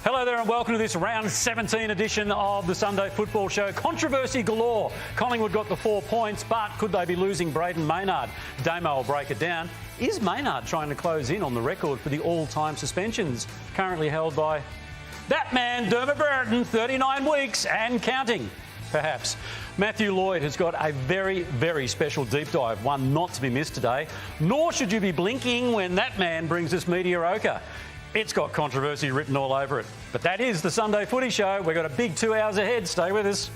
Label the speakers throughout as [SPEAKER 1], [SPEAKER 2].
[SPEAKER 1] Hello there and welcome to this round 17 edition of the Sunday Football Show. Controversy galore. Collingwood got the 4 points, but could they be losing Braden Maynard? Damo will break it down. Is Maynard trying to close in on the record for the all-time suspensions currently held by that man, Dermott Brereton, 39 weeks and counting, perhaps? Matthew Lloyd has got a very, very special deep dive, one not to be missed today. Nor should you be blinking when that man brings us Media-Ocre. It's got controversy written all over it. But that is the Sunday Footy Show. We've got a big 2 hours ahead. Stay with us.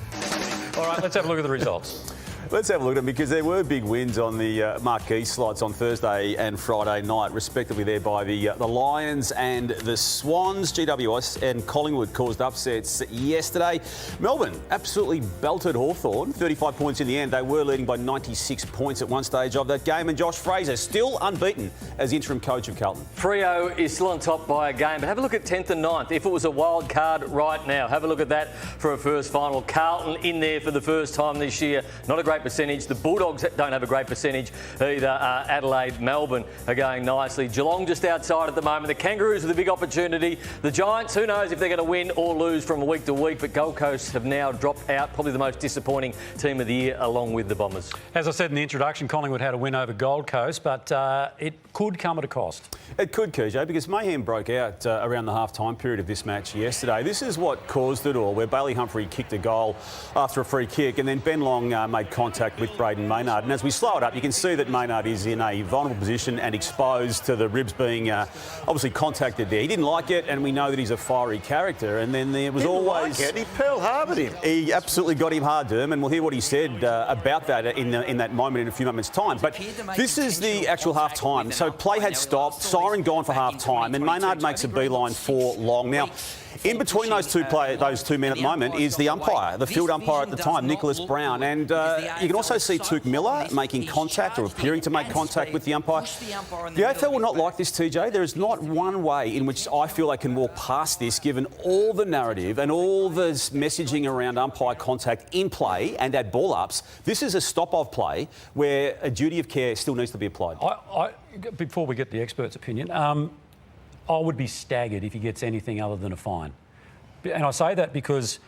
[SPEAKER 1] All right, let's have a look at the results.
[SPEAKER 2] Let's have a look at them because there were big wins on the marquee slots on Thursday and Friday night, respectively there by the Lions and the Swans. GWS and Collingwood caused upsets yesterday. Melbourne absolutely belted Hawthorn, 35 points in the end. They were leading by 96 points at one stage of that game. And Josh Fraser still unbeaten as interim coach of Carlton.
[SPEAKER 3] Freo is still on top by a game, but have a look at 10th and 9th. If it was a wild card right now, have a look at that for a first final. Carlton in there for the first time this year. Not a great percentage. The Bulldogs don't have a great percentage either. Adelaide, Melbourne are going nicely. Geelong just outside at the moment. The Kangaroos with a big opportunity. The Giants, who knows if they're going to win or lose from week to week, but Gold Coast have now dropped out. Probably the most disappointing team of the year along with the Bombers.
[SPEAKER 1] As I said in the introduction, Collingwood had a win over Gold Coast, but it could come at a cost.
[SPEAKER 2] It could, KJ, because mayhem broke out around the half-time period of this match yesterday. This is what caused it all, where Bailey Humphrey kicked a goal after a free kick, and then Ben Long made contact with Braden Maynard. And as we slow it up, you can see that Maynard is in a vulnerable position and exposed to the ribs being obviously contacted there. He didn't like it, and we know that he's a fiery character. And then there was always...
[SPEAKER 4] Like it. He Pearl Harboured him.
[SPEAKER 2] He absolutely got him hard, Derm, and we'll hear what he said about that in that moment in a few moments' time. But this is the actual half-time. So play had stopped, siren gone for half-time, and Maynard makes a beeline for Long. Now, in between those two men at the moment is the umpire, the field umpire at the time, Nicholas Brown. And you can also see Tuke Miller making contact or appearing to make contact with the umpire. The AFL will not like this, TJ. There is not one way in which I feel they can walk past this, given all the narrative and all the messaging around umpire contact in play and at ball-ups. This is a stop of play where a duty of care still needs to be applied.
[SPEAKER 1] Before we get the expert's opinion, I would be staggered if he gets anything other than a fine. And I say that because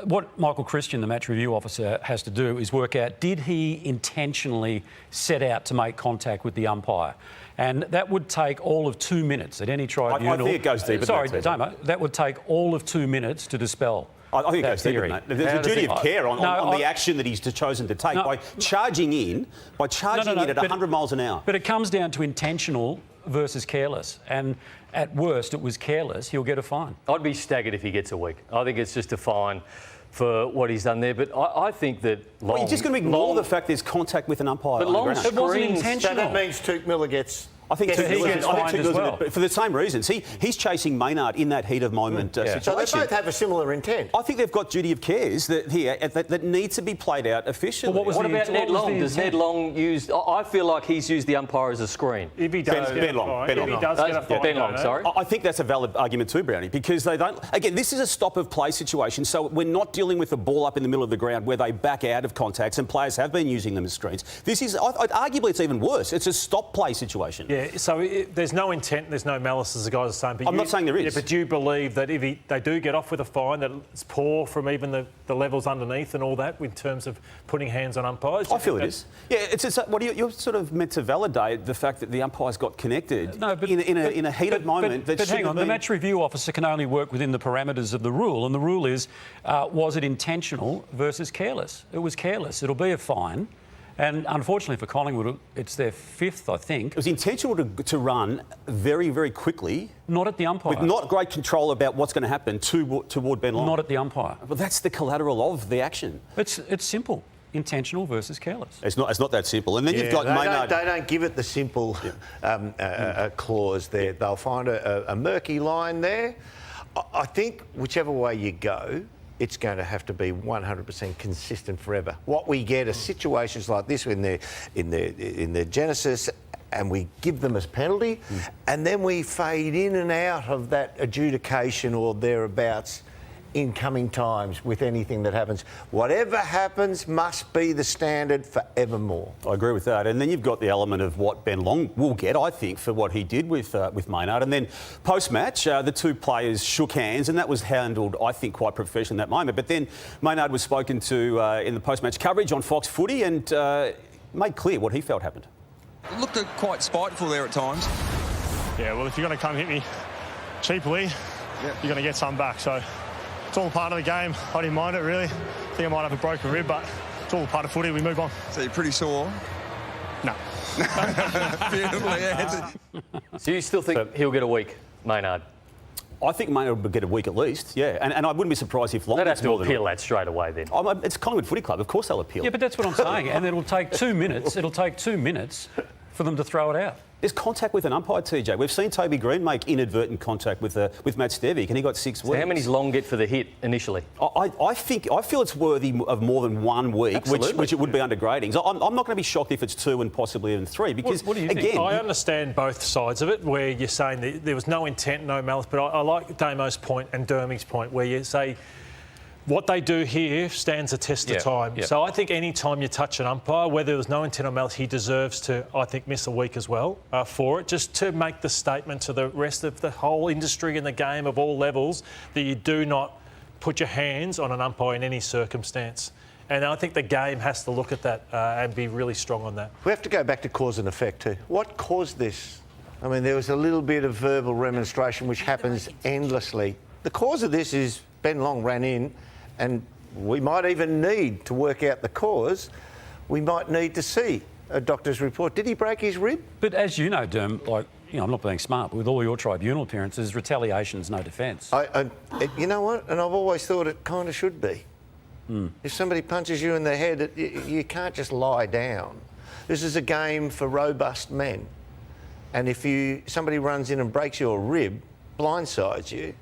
[SPEAKER 1] what Michael Christian, the match review officer, has to do is work out, did he intentionally set out to make contact with the umpire? And that would take all of 2 minutes at any tribunal.
[SPEAKER 2] I think it goes deeper.
[SPEAKER 1] Sorry, Damo, that would take all of 2 minutes to dispel.
[SPEAKER 2] I think it goes deeper than that. There's a duty of care on the action that he's chosen to take by charging in at 100 miles an hour.
[SPEAKER 1] But it comes down to intentional versus careless. And at worst, it was careless. He'll get a fine.
[SPEAKER 3] I'd be staggered if he gets a week. I think it's just a fine for what he's done there. But I think that Long...
[SPEAKER 2] Well, you're just going to ignore the fact there's contact with an umpire.
[SPEAKER 3] But Long
[SPEAKER 1] it wasn't intentional.
[SPEAKER 4] So that means Tuke Miller gets...
[SPEAKER 2] I think
[SPEAKER 1] he gets fined as well.
[SPEAKER 2] For the same reasons. He's chasing Maynard in that heat of moment situation.
[SPEAKER 4] So they both have a similar intent.
[SPEAKER 2] I think they've got duty of cares that needs to be played out officially.
[SPEAKER 3] Well, what about Ned Long? Does Ned Long use... I feel like he's used the umpire as a screen.
[SPEAKER 5] If he does
[SPEAKER 2] Ben Long.
[SPEAKER 3] Ben Long, sorry.
[SPEAKER 2] I think that's a valid argument too, Brownie, because they don't... Again, this is a stop-of-play situation, so we're not dealing with a ball up in the middle of the ground where they back out of contacts and players have been using them as screens. This is... arguably, it's even worse. It's a stop-play situation.
[SPEAKER 5] Yeah, so... There's no intent, there's no malice, as the guys are saying. But
[SPEAKER 2] I'm not saying there is.
[SPEAKER 5] Yeah, but do you believe that if they do get off with a fine, that it's poor from even the levels underneath and all that in terms of putting hands on umpires?
[SPEAKER 2] I feel it is. Yeah, you're sort of meant to validate the fact that the umpires got connected in a heated moment.
[SPEAKER 1] But hang on, the match review officer can only work within the parameters of the rule, and the rule is, was it intentional versus careless? It was careless. It'll be a fine. And unfortunately for Collingwood, it's their fifth, I think.
[SPEAKER 2] It was intentional to run very, very quickly.
[SPEAKER 1] Not at the umpire.
[SPEAKER 2] With not great control about what's going to happen toward Ben Long.
[SPEAKER 1] Not at the umpire.
[SPEAKER 2] But that's the collateral of the action.
[SPEAKER 1] It's simple. Intentional versus careless.
[SPEAKER 2] It's not that simple. And then you've got Maynard...
[SPEAKER 4] They don't give it the simple clause there. They'll find a murky line there. I think whichever way you go, it's going to have to be 100% consistent forever. What we get are situations like this in their genesis, and we give them as penalty, and then we fade in and out of that adjudication or thereabouts in coming times with anything that happens. Whatever happens must be the standard forevermore.
[SPEAKER 2] I agree with that. And then you've got the element of what Ben Long will get, I think, for what he did with Maynard. And then post-match, the two players shook hands, and that was handled, I think, quite professionally in that moment. But then Maynard was spoken to in the post-match coverage on Fox Footy and made clear what he felt happened.
[SPEAKER 6] It looked quite spiteful there at times.
[SPEAKER 7] Yeah, well, if you're going to come hit me cheaply, you're going to get some back. So it's all part of the game. I didn't mind it, really. I think I might have a broken rib, but it's all part of footy. We move on.
[SPEAKER 6] So you're pretty sore?
[SPEAKER 7] No.
[SPEAKER 6] Beautiful, yeah.
[SPEAKER 3] So you still think he'll get a week, Maynard?
[SPEAKER 2] I think Maynard will get a week at least, yeah. And I wouldn't be surprised if Long
[SPEAKER 3] They'd have
[SPEAKER 2] gets
[SPEAKER 3] to
[SPEAKER 2] more than
[SPEAKER 3] appeal that straight away then.
[SPEAKER 2] It's Collingwood Footy Club. Of course they'll appeal.
[SPEAKER 1] Yeah, but that's what I'm saying. And it'll take 2 minutes. It'll take 2 minutes for them to throw it out.
[SPEAKER 2] There's contact with an umpire, TJ. We've seen Toby Green make inadvertent contact with Matt Stevic, and he got 6 weeks.
[SPEAKER 3] So how many's Long get for the hit initially?
[SPEAKER 2] I feel it's worthy of more than 1 week, which it would be under gradings. I'm not going to be shocked if it's 2 and possibly even 3 because,
[SPEAKER 1] what do you think?
[SPEAKER 2] again...
[SPEAKER 5] I understand both sides of it, where you're saying that there was no intent, no malice, but I like Damo's point and Dermy's point, where you say what they do here stands the test of time.
[SPEAKER 3] Yeah.
[SPEAKER 5] So I think any time you touch an umpire, whether there was no intent or malice, he deserves to, I think, miss a week as well for it, just to make the statement to the rest of the whole industry and the game of all levels that you do not put your hands on an umpire in any circumstance. And I think the game has to look at that and be really strong on that.
[SPEAKER 4] We have to go back to cause and effect too. What caused this? I mean, there was a little bit of verbal remonstration which happens endlessly. The cause of this is Ben Long ran in, and we might even need to work out the cause. We might need to see a doctor's report. Did he break his rib?
[SPEAKER 1] But as you know, Derm, I'm not being smart, but with all your tribunal appearances, retaliation's no defence.
[SPEAKER 4] You know what? And I've always thought it kind of should be. If somebody punches you in the head, you can't just lie down. This is a game for robust men. And if somebody runs in and breaks your rib, blindsides you,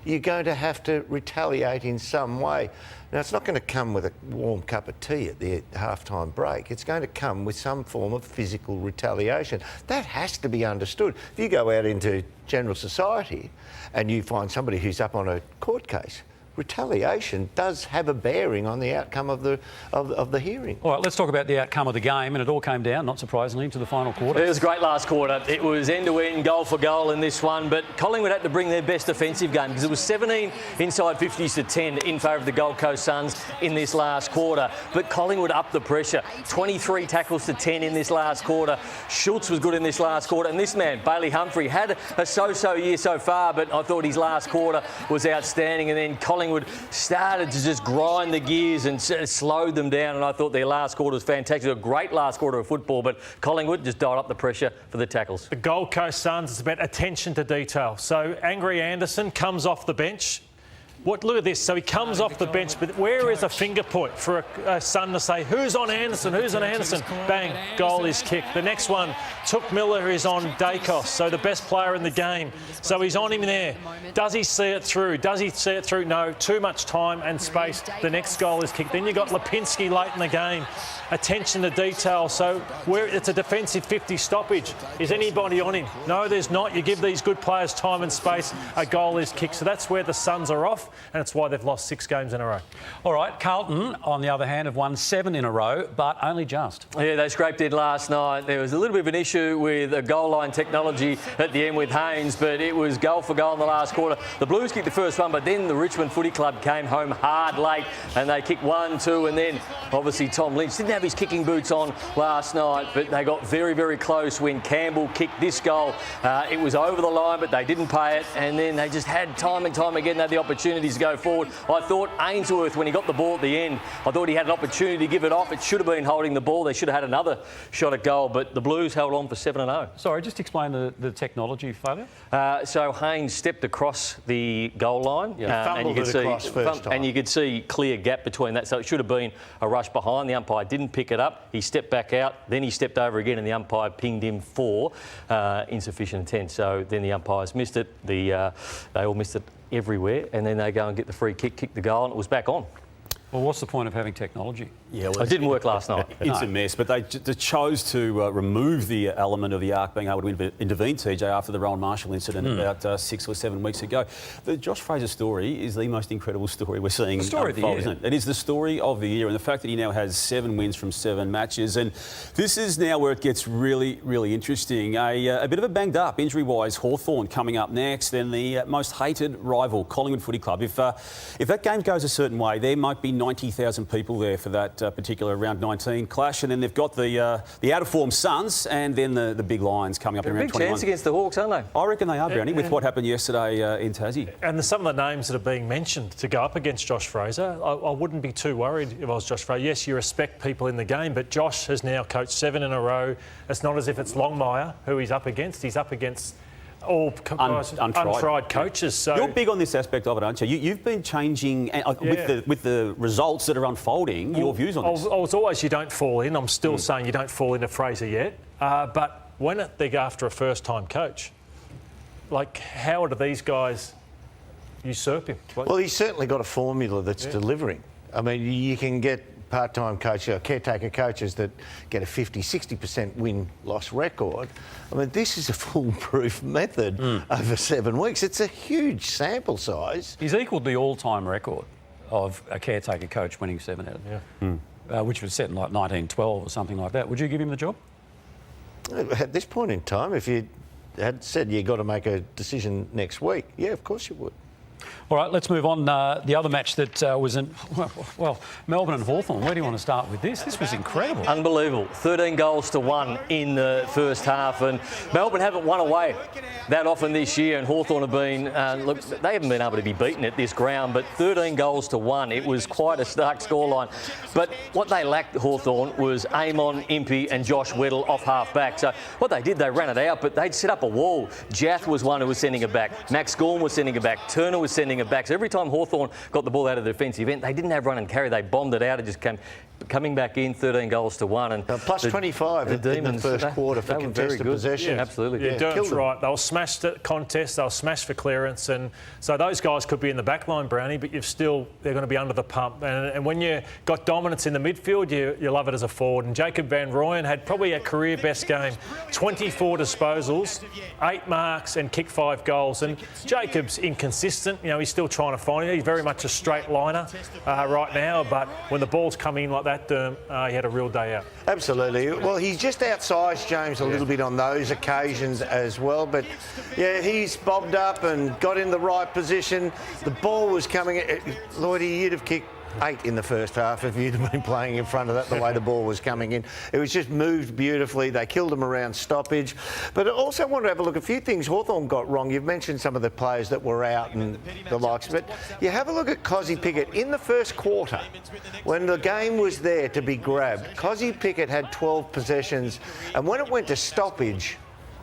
[SPEAKER 4] you're going to have to retaliate in some way. Now, it's not going to come with a warm cup of tea at the half-time break. It's going to come with some form of physical retaliation. That has to be understood. If you go out into general society and you find somebody who's up on a court case, retaliation does have a bearing on the outcome of the hearing.
[SPEAKER 1] All right, let's talk about the outcome of the game, and it all came down, not surprisingly, to the final quarter.
[SPEAKER 3] It was a great last quarter. It was end-to-end, goal for goal in this one, but Collingwood had to bring their best defensive game because it was 17 inside 50s to 10 in favour of the Gold Coast Suns in this last quarter. But Collingwood upped the pressure. 23 tackles to 10 in this last quarter. Schultz was good in this last quarter, and this man, Bailey Humphrey, had a so-so year so far, but I thought his last quarter was outstanding, and then Collingwood started to just grind the gears and slowed them down, and I thought their last quarter was fantastic. A great last quarter of football, but Collingwood just dialed up the pressure for the tackles.
[SPEAKER 5] The Gold Coast Suns, it's about attention to detail. So Angry Anderson comes off the bench. Look at this. So he comes off the bench, but where is a finger point for a Sun to say, who's on Anderson? Who's on Anderson? Bang, goal is kicked. The next one, Took Miller is on Dacos, so the best player in the game. So he's on him there. Does he see it through? Does he see it through? No, too much time and space. The next goal is kicked. Then you've got Lipinski late in the game. Attention to detail. So it's a defensive 50 stoppage. Is anybody on him? No, there's not. You give these good players time and space, a goal is kicked. So that's where the Suns are off, and it's why they've lost 6 games in a row. All
[SPEAKER 1] right, Carlton, on the other hand, have won 7 in a row, but only just.
[SPEAKER 3] Yeah, they scraped in last night. There was a little bit of an issue with a goal line technology at the end with Haynes, but it was goal for goal in the last quarter. The Blues kicked the first one, but then the Richmond Footy Club came home hard late, and they kicked 1, 2, and then obviously Tom Lynch didn't have his kicking boots on last night, but they got very, very close when Campbell kicked this goal. It was over the line, but they didn't pay it, and then they just had time and time again, they had the opportunities to go forward. I thought Ainsworth, when he got the ball at the end, I thought he had an opportunity to give it off. It should have been holding the ball. They should have had another shot at goal, but the Blues held on for 7-0.
[SPEAKER 1] Sorry, just explain the technology failure.
[SPEAKER 3] So Haynes stepped across the goal line, and you could see clear gap between that. So it should have been a rush behind. The umpire didn't pick it up. He stepped back out, then he stepped over again, and the umpire pinged him for insufficient intent. So then the umpires missed it. They all missed it everywhere, and then they go and get the free kick the goal, and it was back on.
[SPEAKER 1] Well, what's the point of having technology?
[SPEAKER 2] Yeah, well,
[SPEAKER 3] It didn't work last night.
[SPEAKER 2] It's a mess, but they chose to remove the element of the ARC being able to intervene, TJ, after the Rowan Marshall incident about 6 or 7 weeks ago. The Josh Fraser story is the most incredible story we're seeing.
[SPEAKER 1] The story of the year,
[SPEAKER 2] isn't it? It is the story of the year, and the fact that he now has 7 wins from 7 matches. And this is now where it gets really, really interesting. A bit of a banged up, injury-wise, Hawthorn coming up next, then the most hated rival, Collingwood Footy Club. If that game goes a certain way, there might be 90,000 people there for that particular round 19 clash, and then they've got the out-of-form Suns and then the big Lions coming up in round
[SPEAKER 3] Big
[SPEAKER 2] 21.
[SPEAKER 3] chance against the Hawks, aren't they?
[SPEAKER 2] I reckon they are, Brownie, with what happened yesterday in Tassie.
[SPEAKER 5] And some of the names that are being mentioned to go up against Josh Fraser, I wouldn't be too worried if I was Josh Fraser. Yes, you respect people in the game, but Josh has now coached 7 in a row. It's not as if it's Longmire who he's up against. He's up against all untried coaches. So
[SPEAKER 2] you're big on this aspect of it, aren't you? You've been changing with the results that are unfolding. Your views on this?
[SPEAKER 5] I was always you don't fall in. I'm still saying you don't fall into Fraser yet. But when they go after a first-time coach, like how do these guys usurp him?
[SPEAKER 4] Well, he's certainly got a formula that's delivering. I mean, you can get part-time coaches, or caretaker coaches that get a 50, 60% win-loss record. I mean, this is a foolproof method over 7 weeks. It's a huge sample size.
[SPEAKER 1] He's equalled the all-time record of a caretaker coach winning 7 out of which was set in like 1912 or something like that. Would you give him the job?
[SPEAKER 4] At this point in time, if you had said you got to make a decision next week, yeah, of course you would.
[SPEAKER 1] All right, let's move on. The other match that was in, well, Melbourne and Hawthorn. Where do you want to start with this? This was incredible.
[SPEAKER 3] Unbelievable. 13 goals to 1 in the first half, and Melbourne haven't won away that often this year, and Hawthorn have been, look, they haven't been able to be beaten at this ground, but 13 goals to 1. It was quite a stark scoreline. But what they lacked, Hawthorn, was Amon, Impey and Josh Weddle off half-back. So what they did, they ran it out, but they'd set up a wall. Jath was one who was sending it back. Max Gorn was sending it back. Turner was sending it back. So every time Hawthorn got the ball out of the defensive end, they didn't have run and carry. They bombed it out. It just came coming back in, 13 goals to 1. And
[SPEAKER 4] plus 25 in the first quarter for contested possession.
[SPEAKER 3] Yeah, absolutely.
[SPEAKER 5] Yeah, Dermot's right. They were smashed at contests. They were smashed for clearance. And so those guys could be in the back line, Brownie, but they're going to be under the pump. And when you got dominance in the midfield, you love it as a forward. And Jacob Van Rooyen had probably a career best game. 24 disposals, 8 marks and kicked 5 goals. And Jacob's inconsistent. You know, he's still trying to find it. He's very much a straight liner right now. But when the ball's coming in like that, he had a real day out.
[SPEAKER 4] Absolutely. Well, he's just outsized James a little bit on those occasions as well. But, yeah, he's bobbed up and got in the right position. The ball was coming. Lloydie, you'd have kicked 8 in the first half if you'd have been playing in front of that, the way the ball was coming in. It was just moved beautifully. They killed him around stoppage. But I also want to have a look at a few things Hawthorn got wrong. You've mentioned some of the players that were out and the likes. But you have a look at Cozzy Pickett. In the first quarter, when the game was there to be grabbed, Cozzy Pickett had 12 possessions. And when it went to stoppage,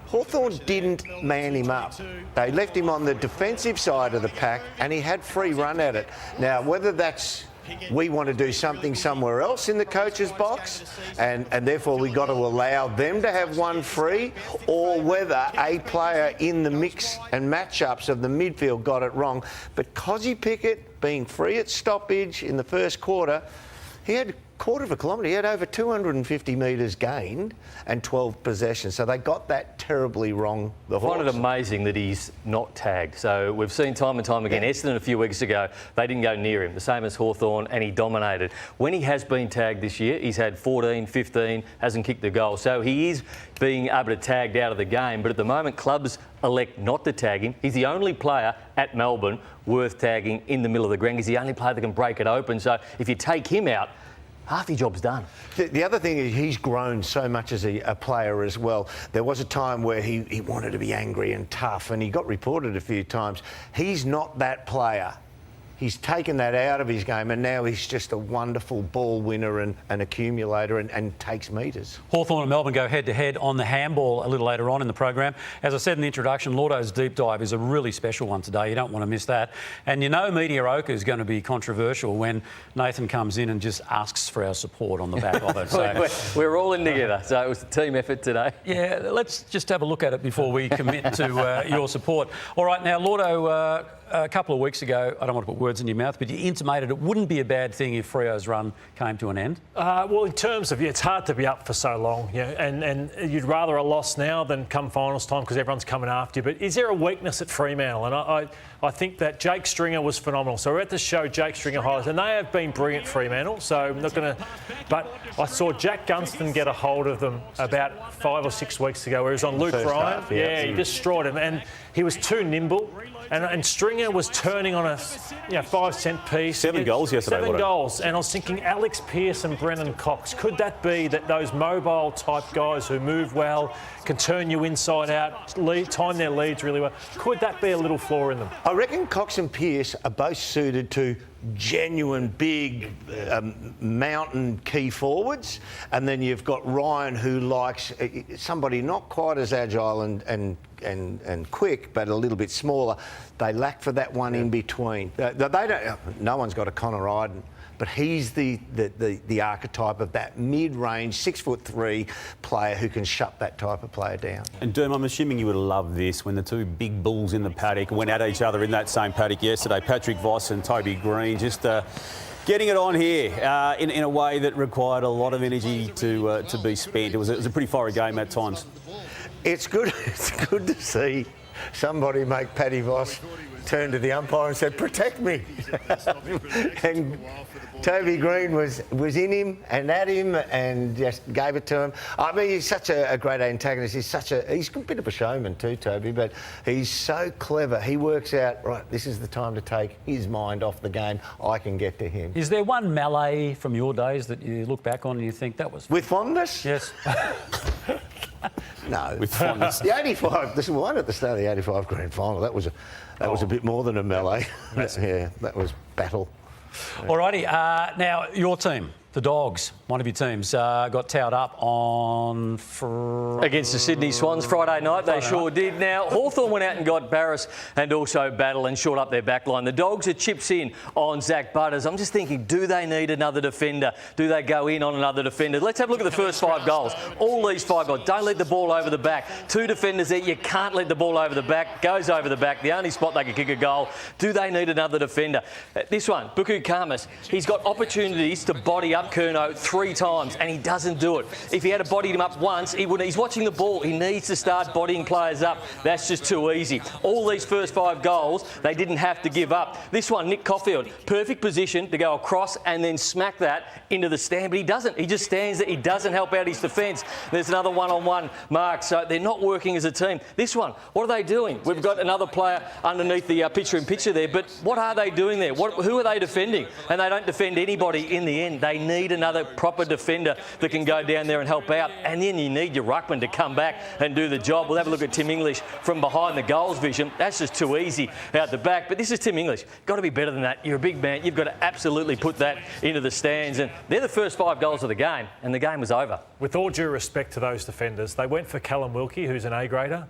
[SPEAKER 4] Hawthorn didn't man him up. They left him on the defensive side of the pack and he had free run at it. Now, whether that's we want to do something somewhere else in the coach's box and therefore we got to allow them to have one free, or whether a player in the mix and matchups of the midfield got it wrong. But Cozzy Pickett being free at stoppage in the first quarter, he had quarter of a kilometre. He had over 250 metres gained and 12 possessions. So they got that terribly wrong, the Hawks.
[SPEAKER 3] I find it amazing that he's not tagged. So we've seen time and time again. Essendon a few weeks ago, they didn't go near him, the same as Hawthorn, and he dominated. When he has been tagged this year, he's had 14, 15, hasn't kicked a goal. So he is being able to tag out of the game. But at the moment, clubs elect not to tag him. He's the only player at Melbourne worth tagging in the middle of the ground. He's the only player that can break it open. So if you take him out, half your job's done.
[SPEAKER 4] The other thing is he's grown so much as a player as well. There was a time where he wanted to be angry and tough, and he got reported a few times. He's not that player. He's taken that out of his game, and now he's just a wonderful ball winner and accumulator and takes metres.
[SPEAKER 1] Hawthorn and Melbourne go head-to-head on the handball a little later on in the program. As I said in the introduction, Llordo's deep dive is a really special one today. You don't want to miss that. And you know Media-Ocre is going to be controversial when Nathan comes in and just asks for our support on the back of it. So
[SPEAKER 3] we're all in together, so it was a team effort today.
[SPEAKER 1] Yeah, let's just have a look at it before we commit to your support. All right, now, Llordo, a couple of weeks ago, I don't want to put words in your mouth, but you intimated it wouldn't be a bad thing if Freo's run came to an end.
[SPEAKER 5] Well, in terms of, it's hard to be up for so long, and you'd rather a loss now than come finals time because everyone's coming after you. But is there a weakness at Fremantle? And I think that Jake Stringer was phenomenal. So we're at the show, Jake Stringer highlights, and they have been brilliant, Fremantle. So I'm not going to... But I saw Jack Gunston get a hold of them about 5 or 6 weeks ago where he was on Luke Ryan. He destroyed him. And he was too nimble. And Stringer was turning on a 5-cent piece.
[SPEAKER 2] 7 goals yesterday.
[SPEAKER 5] 7 goals. And I was thinking Alex Pearce and Brennan Cox. Could that be that those mobile type guys who move well, can turn you inside out, time their leads really well? Could that be a little flaw in them?
[SPEAKER 4] I reckon Cox and Pearce are both suited to genuine big mountain key forwards, and then you've got Ryan who likes somebody not quite as agile and quick, but a little bit smaller. They lack for that one in between. They don't. No one's got a Connor Iden, but he's the archetype of that mid-range 6'3" player who can shut that type of player down.
[SPEAKER 2] And Derm, I'm assuming you would love this when the two big bulls in the paddock went at each other in that same paddock yesterday. Patrick Voss and Toby Green just getting it on here in a way that required a lot of energy to be spent. It was a pretty fiery game at times.
[SPEAKER 4] It's good. It's good to see somebody make Paddy Voss turn to the umpire and said, "Protect me." And Toby Green was in him and at him and just gave it to him. I mean, he's such a great antagonist. He's a bit of a showman too, Toby, but he's so clever. He works out, right, this is the time to take his mind off the game. I can get to him.
[SPEAKER 1] Is there one melee from your days that you look back on and you think that was...
[SPEAKER 4] With fondness?
[SPEAKER 1] Yes.
[SPEAKER 4] No.
[SPEAKER 2] With fondness.
[SPEAKER 4] The 85, this one at the start of the 85 grand final, that was a bit more than a melee. Yeah, that was battle.
[SPEAKER 1] Alrighty, now your team, the Dogs, one of your teams, got towed up on...
[SPEAKER 3] Against the Sydney Swans Friday night, they sure did. Now, Hawthorn went out and got Barris and also Battle and shored up their back line. The Dogs are chips in on Zach Butters. I'm just thinking, do they need another defender? Do they go in on another defender? Let's have a look at the first 5 goals. All these 5 goals. Don't let the ball over the back. 2 defenders there. You can't let the ball over the back. Goes over the back. The only spot they can kick a goal. Do they need another defender? This one, Buku Kamas, he's got opportunities to body up Curnow 3 times and he doesn't do it. If he had bodied him up once, he wouldn't. He's watching the ball. He needs to start bodying players up. That's just too easy. All these first 5 goals, they didn't have to give up. This one, Nick Caulfield, perfect position to go across and then smack that into the stand, but he doesn't. He just stands there. He doesn't help out his defence. There's another one-on-one mark, so they're not working as a team. This one, what are they doing? We've got another player underneath the picture-in-picture there, but what are they doing there? Who are they defending? And they don't defend anybody in the end. They need another proper defender that can go down there and help out, and then you need your ruckman to come back and do the job. We'll have a look at Tim English from behind the goals vision. That's just too easy out the back, but this is Tim English. Got to be better than that. You're a big man. You've got to absolutely put that into the stands, and they're the first 5 goals of the game, and the game was over.
[SPEAKER 5] With all due respect to those defenders, they went for Callum Wilkie, who's an A grader,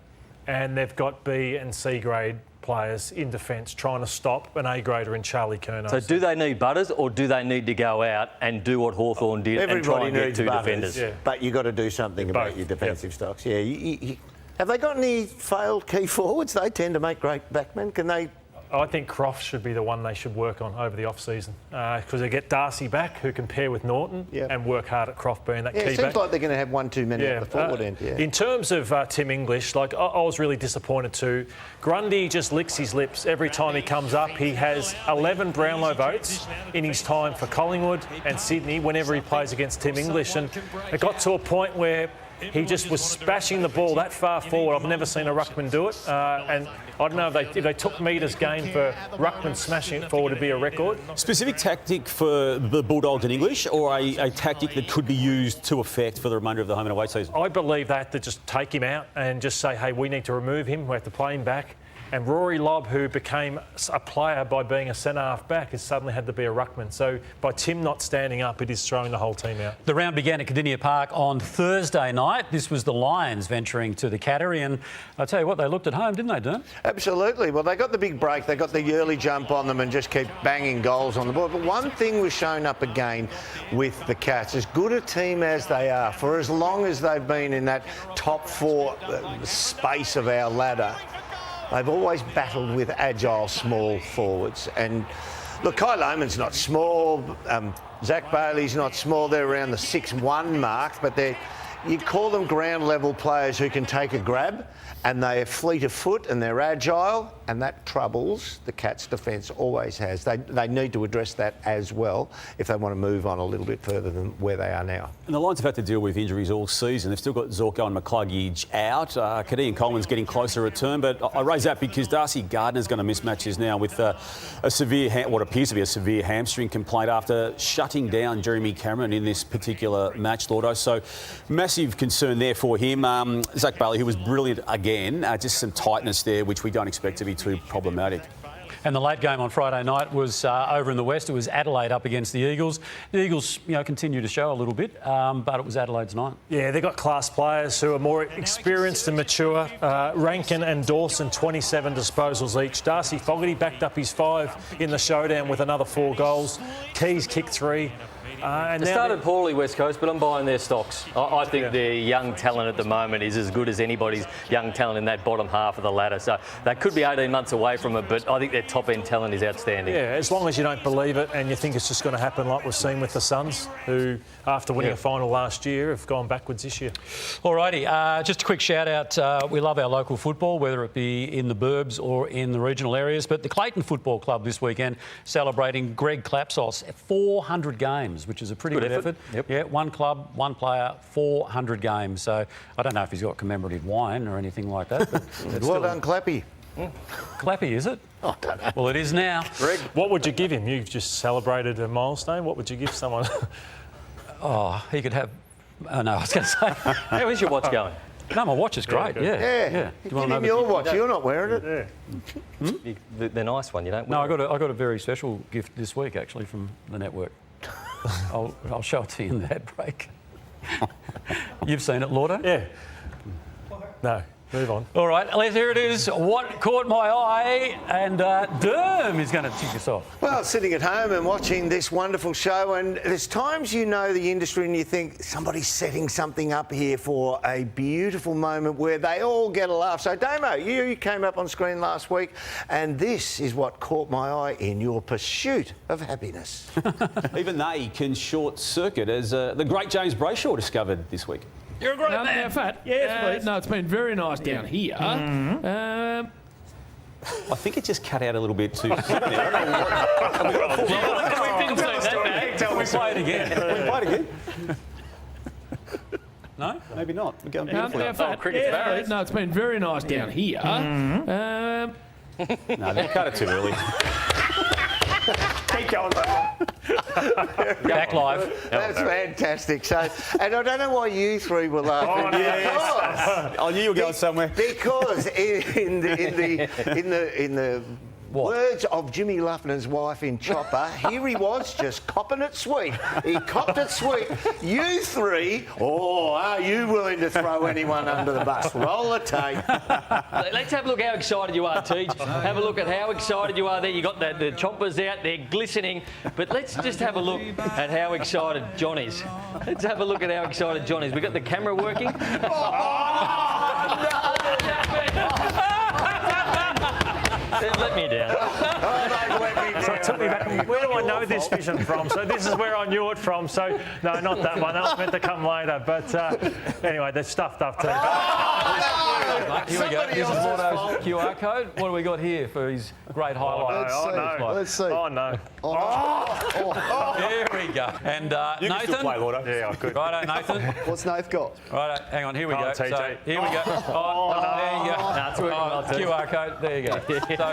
[SPEAKER 5] and they've got B and C grade players in defence trying to stop an A grader in Charlie Curnow.
[SPEAKER 3] So do they need Butters or do they need to go out and do what Hawthorn did and try and get 2 defenders?
[SPEAKER 4] Yeah. But you've got to do something about your defensive stocks. Yeah. Have they got any failed key forwards? They tend to make great backmen. Can they...
[SPEAKER 5] I think Croft should be the one they should work on over the off-season because they get Darcy back, who can pair with Norton and work hard at Croft being that key back.
[SPEAKER 4] It seems like they're going to have 1 too many at the forward end. Yeah.
[SPEAKER 5] In terms of Tim English, I was really disappointed too. Grundy just licks his lips every time he comes up. He has 11 Brownlow votes in his time for Collingwood and Sydney whenever he plays against Tim English, and it got to a point where he just was smashing the ball that far forward. I've never seen a ruckman do it. And I don't know if they took Meader's game for ruckman smashing it forward to be a record.
[SPEAKER 2] Specific tactic for the Bulldogs in English, or a tactic that could be used to effect for the remainder of the home and away season?
[SPEAKER 5] I believe they have to just take him out and just say, hey, we need to remove him. We have to play him back. And Rory Lobb, who became a player by being a centre-half back, has suddenly had to be a ruckman. So by Tim not standing up, it is throwing the whole team out.
[SPEAKER 1] The round began at Cardinia Park on Thursday night. This was the Lions venturing to the Cattery, and I tell you what, they looked at home, didn't they, Derm?
[SPEAKER 4] Absolutely. Well, they got the big break. They got the early jump on them and just kept banging goals on the board. But one thing was shown up again with the Cats. As good a team as they are, for as long as they've been in that top 4 space of our ladder, they've always battled with agile, small forwards. And look, Kyle Lohmann's not small. Zach Bailey's not small. They're around the 6'1" mark, but you call them ground level players who can take a grab, and they're fleet of foot and they're agile, and that troubles the Cats' defence, always has. They need to address that as well if they want to move on a little bit further than where they are now.
[SPEAKER 2] And the Lions have had to deal with injuries all season. They've still got Zorko and McCluggage out. Kadeem Coleman's getting closer to return, but I raise that because Darcy Gardner's going to miss matches now with a severe, what appears to be a severe hamstring complaint after shutting down Jeremy Cameron in this particular match, Llordo. So massive concern there for him. Zach Bailey, who was brilliant again, just some tightness there, which we don't expect to be too problematic.
[SPEAKER 1] And the late game on Friday night was over in the West. It was Adelaide up against the Eagles. The Eagles, continue to show a little bit, but it was Adelaide's night.
[SPEAKER 5] Yeah, they've got class players who are more experienced and mature. Rankin and Dawson, 27 disposals each. Darcy Fogarty backed up his 5 in the showdown with another 4 goals. Keys kicked 3.
[SPEAKER 3] They started poorly, West Coast, but I'm buying their stocks. I think their young talent at the moment is as good as anybody's young talent in that bottom half of the ladder. So they could be 18 months away from it, but I think their top-end talent is outstanding.
[SPEAKER 5] Yeah, as long as you don't believe it and you think it's just going to happen like we've seen with the Suns, who, after winning a final last year, have gone backwards this year.
[SPEAKER 1] Alrighty, just a quick shout-out. We love our local football, whether it be in the burbs or in the regional areas, but the Clayton Football Club this weekend celebrating Greg Klapsos, 400 games, which is a pretty good effort.
[SPEAKER 3] Yep.
[SPEAKER 1] Yeah, one club, one player, 400 games. So I don't know if he's got commemorative wine or anything like that. But
[SPEAKER 4] Well done, Clappy.
[SPEAKER 1] Clappy, is it?
[SPEAKER 4] I don't know.
[SPEAKER 1] Well, it is now.
[SPEAKER 3] Greg,
[SPEAKER 5] What would you give him? You've just celebrated a milestone. What would you give someone?
[SPEAKER 1] He could have... Oh, no, I was going to say...
[SPEAKER 3] how is your watch going?
[SPEAKER 1] No, my watch is great, yeah.
[SPEAKER 4] Yeah.
[SPEAKER 1] Do you want
[SPEAKER 4] Give
[SPEAKER 1] to know
[SPEAKER 4] him
[SPEAKER 1] the-
[SPEAKER 4] your watch. You're not wearing it.
[SPEAKER 3] The nice one, you don't?
[SPEAKER 1] No, I got a very special gift this week, actually, from the network. I'll show it to you in the ad break. You've seen it, Llordo?
[SPEAKER 5] Yeah. No, move on.
[SPEAKER 1] All right, here it is. What caught my eye? And Derm is going to tick us off.
[SPEAKER 4] Well, sitting at home and watching this wonderful show, and there's times you know the industry and you think somebody's setting something up here for a beautiful moment where they all get a laugh. So, Damo, you came up on screen last week, and this is what caught my eye in your pursuit of happiness.
[SPEAKER 2] Even they can short circuit, as the great James Brayshaw discovered this week.
[SPEAKER 1] You're a great man.
[SPEAKER 8] Now, Fat. Yes, no, it's been very nice down here.
[SPEAKER 2] I think it just cut out a little bit too soon there. I don't know what.
[SPEAKER 1] We didn't say that bad. Can we play it again?
[SPEAKER 2] Can we play it again?
[SPEAKER 1] No?
[SPEAKER 2] Maybe not. We're going
[SPEAKER 8] Now,
[SPEAKER 2] beautifully.
[SPEAKER 8] Fat.
[SPEAKER 3] cricket's Barrett.
[SPEAKER 8] No, it's been very nice down here.
[SPEAKER 2] No, they cut it too early. Keep going.
[SPEAKER 1] Back live.
[SPEAKER 4] That's fantastic. So, and I don't know why you three were laughing.
[SPEAKER 2] I knew you were going somewhere.
[SPEAKER 4] Because in the words of Jimmy Luffner's wife in Chopper, here he was just copping it sweet. He copped it sweet. You three, are you willing to throw anyone under the bus? Roll the tape.
[SPEAKER 3] Let's have a look how excited you are, Teach. Have a look at how excited you are there. You got the choppers out, they're glistening. But let's just have a look at how excited John is. Let's have a look at how excited John is. We got the camera working. Let me down.
[SPEAKER 5] So it took me back. Where do I know this vision from? So this is where I knew it from. So no, not that one. That was meant to come later. But anyway, they're stuffed up too.
[SPEAKER 1] Here we go. This is Llordo's QR code. What do we got here for his great highlight?
[SPEAKER 5] Let's see. Oh no.
[SPEAKER 1] There we go. And
[SPEAKER 2] You can
[SPEAKER 1] Nathan.
[SPEAKER 2] still play, Llordo.
[SPEAKER 5] Yeah, I could.
[SPEAKER 1] Righto, Nathan.
[SPEAKER 9] What's Nath got?
[SPEAKER 1] Righto, hang on, here we go.
[SPEAKER 5] TJ.
[SPEAKER 1] So, here we go. There you go.
[SPEAKER 3] Nah, it's working well, Teach.
[SPEAKER 1] QR code, there you go. So,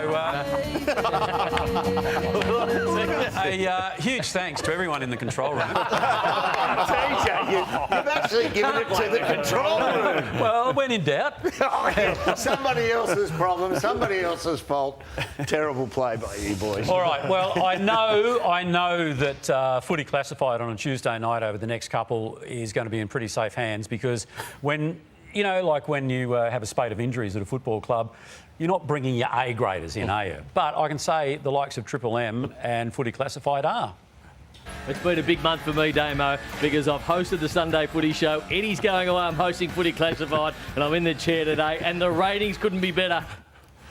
[SPEAKER 1] a huge thanks to everyone in the control room.
[SPEAKER 4] TJ, you've actually given it to the control room.
[SPEAKER 1] Well, when in doubt.
[SPEAKER 4] Somebody else's problem, somebody else's fault. Terrible play by you boys.
[SPEAKER 1] All right, well, I know that Footy Classified on a Tuesday night over the next couple is going to be in pretty safe hands, because when you have a spate of injuries at a football club, you're not bringing your A graders in, are you? But I can say the likes of Triple M and Footy Classified are.
[SPEAKER 3] It's been a big month for me, Damo, because I've hosted the Sunday Footy Show. Eddie's going away. I'm hosting Footy Classified, and I'm in the chair today, and the ratings couldn't be better.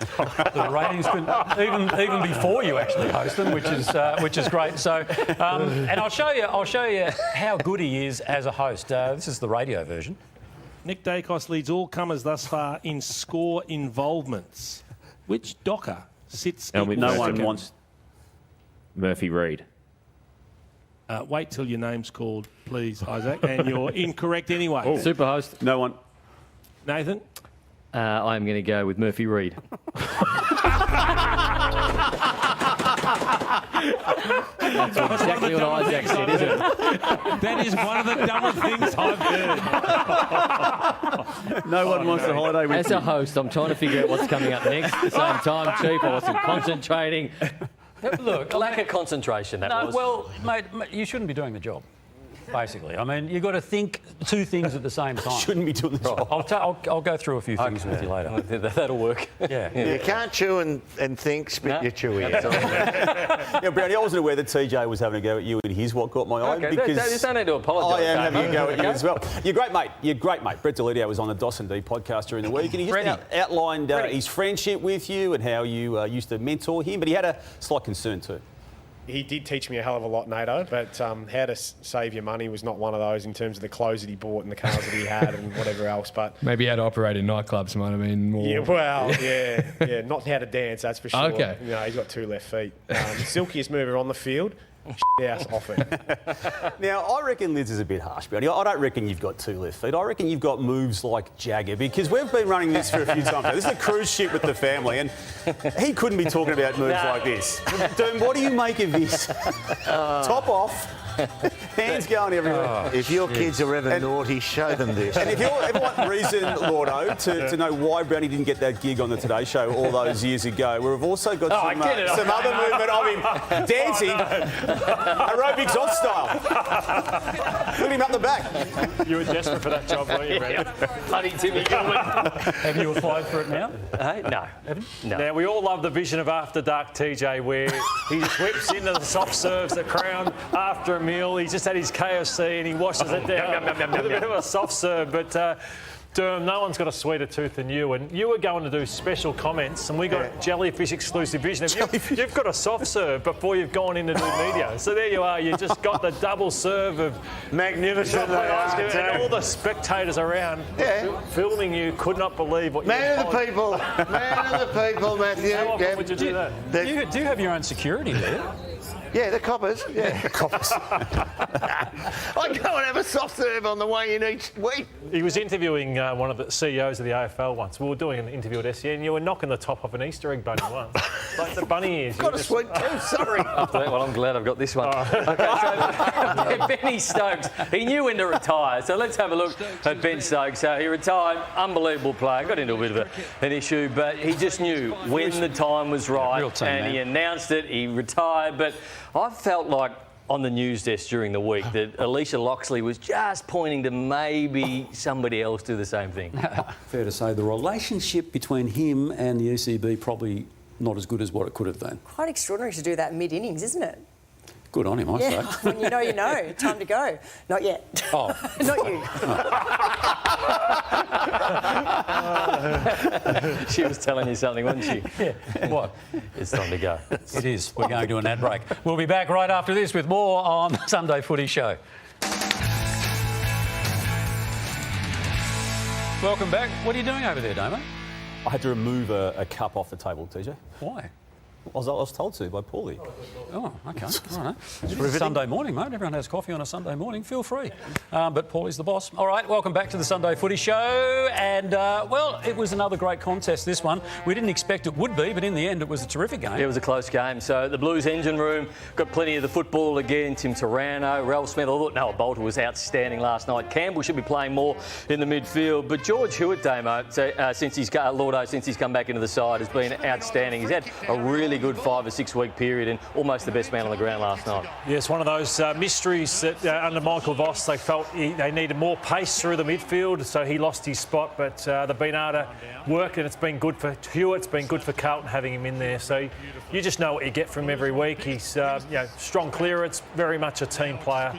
[SPEAKER 1] The ratings could even before you actually host them, which is great. So, and I'll show you how good he is as a host. This is the radio version.
[SPEAKER 9] Nick Dacos leads all comers thus far in score involvements. Which Docker sits?
[SPEAKER 10] No one
[SPEAKER 9] second?
[SPEAKER 10] wants Murphy Reid.
[SPEAKER 9] Wait till your name's called, please, Isaac. And you're incorrect anyway.
[SPEAKER 10] Oh.
[SPEAKER 3] Super host.
[SPEAKER 2] No one.
[SPEAKER 9] Nathan?
[SPEAKER 3] I'm going to go with Murphy Reid. That's exactly what Isaac said, isn't it?
[SPEAKER 9] That is one of the dumbest things I've heard.
[SPEAKER 2] No one wants to holiday with
[SPEAKER 3] As a host, I'm trying to figure out what's coming up next. At the same time, Chief, I wasn't concentrating. Look, lack of concentration, that was.
[SPEAKER 1] Well, mate, you shouldn't be doing the job, basically. I mean, you've got to think two things at the same time.
[SPEAKER 2] Shouldn't be doing the job.
[SPEAKER 1] I'll go through a few things with you later.
[SPEAKER 3] That'll work.
[SPEAKER 1] Yeah.
[SPEAKER 4] You can't chew and think, spit your chewy out.
[SPEAKER 2] Yeah, Brownie, I wasn't aware that TJ was having a go at you and his what caught my eye.
[SPEAKER 3] Okay,
[SPEAKER 2] because
[SPEAKER 3] you don't need to apologise.
[SPEAKER 2] I am having a go at you as well. You're great, mate. Brett Delidio was on the Dos and D podcast during the week, and he just outlined his friendship with you and how you used to mentor him, but he had a slight concern too.
[SPEAKER 11] He did teach me a hell of a lot, Nato, but how to save your money was not one of those in terms of the clothes that he bought and the cars that he had and whatever else. But
[SPEAKER 12] maybe how to operate in nightclubs might have been more.
[SPEAKER 11] Yeah, well, yeah, not how to dance, that's for sure.
[SPEAKER 12] Okay.
[SPEAKER 11] You know, he's got 2 left feet. Silkiest mover on the field. House off it.
[SPEAKER 2] Now, I reckon Liz is a bit harsh, Brownie. I don't reckon you've got 2 left feet. I reckon you've got moves like Jagger, because we've been running this for a few times now. This is a cruise ship with the family, and he couldn't be talking about moves like this. Doom, what do you make of this? Top off. Hands going everywhere.
[SPEAKER 4] If your kids are ever naughty, show them this.
[SPEAKER 2] And if you ever want reason, Llordo, to know why Brownie didn't get that gig on the Today Show all those years ago, we've also got some other movement of him dancing, aerobics off style. Look at him up the back.
[SPEAKER 5] You were desperate for that job, weren't you, Brandon?
[SPEAKER 3] Bloody Timmy Gilman.
[SPEAKER 1] Have you applied for it now?
[SPEAKER 3] No. No.
[SPEAKER 5] Now, we all love the vision of After Dark TJ, where he just whips into the soft serves, the crown after a meal. He's just had his KFC and he washes it down with a bit of a soft serve. But Derm, no one's got a sweeter tooth than you, and you were going to do special comments, and we got jellyfish exclusive vision. You've got a soft serve before you've gone in to do media. So there you are. You just got the double serve of
[SPEAKER 4] magnificent.
[SPEAKER 5] And all the spectators around filming you could not believe what you
[SPEAKER 4] Man of the people, man of the people, Matthew.
[SPEAKER 5] How often would you do that?
[SPEAKER 1] Do you have your own security there?
[SPEAKER 4] Yeah, the coppers. Yeah,
[SPEAKER 2] coppers.
[SPEAKER 4] I go and have a soft serve on the way in each week.
[SPEAKER 5] He was interviewing one of the CEOs of the AFL once. We were doing an interview at SEN. You were knocking the top off an Easter egg bunny once. Like the bunny ears.
[SPEAKER 4] Got a sweet tooth, sorry.
[SPEAKER 3] Well, I'm glad I've got this one. Okay, so Benny Stokes, he knew when to retire. So let's have a look at Ben Stokes. So he retired, unbelievable player. Got into a bit of an issue, but he just knew when the time was right, he announced it. He retired, but I felt like on the news desk during the week that Alicia Loxley was just pointing to maybe somebody else do the same thing.
[SPEAKER 13] Fair to say the relationship between him and the ECB probably not as good as what it could have been.
[SPEAKER 14] Quite extraordinary to do that mid-innings, isn't it?
[SPEAKER 13] Good on him, I say.
[SPEAKER 14] When you know. Time to go. Not yet.
[SPEAKER 13] Oh.
[SPEAKER 14] Not
[SPEAKER 3] you. She was telling you something, wasn't she?
[SPEAKER 1] Yeah. What?
[SPEAKER 3] It's time to go.
[SPEAKER 1] It is. We're going to an ad break. We'll be back right after this with more on the Sunday Footy Show. Welcome back. What are you doing over there, Damo?
[SPEAKER 2] I had to remove a cup off the table, TJ.
[SPEAKER 1] Why?
[SPEAKER 2] I was told to by Paulie.
[SPEAKER 1] Oh, OK. Right. It's Sunday morning, mate. Everyone has coffee on a Sunday morning. Feel free. But Paulie's the boss. All right, welcome back to the Sunday Footy Show. And, well, it was another great contest, this one. We didn't expect it would be, but in the end, it was a terrific game.
[SPEAKER 3] It was a close game. So the Blues engine room got plenty of the football again. Tim Taranto, Ralph Smith. I thought Noah Bolter was outstanding last night. Campbell should be playing more in the midfield. But George Hewitt, Damo, since he's come back into the side, has been outstanding. He's had a really really good 5 or 6 week period and almost the best man on the ground last night.
[SPEAKER 5] Yeah, it's one of those mysteries that under Michael Voss they felt they needed more pace through the midfield, so he lost his spot, but they've been able to work, and it's been good for Hewitt, it's been good for Carlton having him in there. So you just know what you get from him every week. He's strong clearance, very much a team player,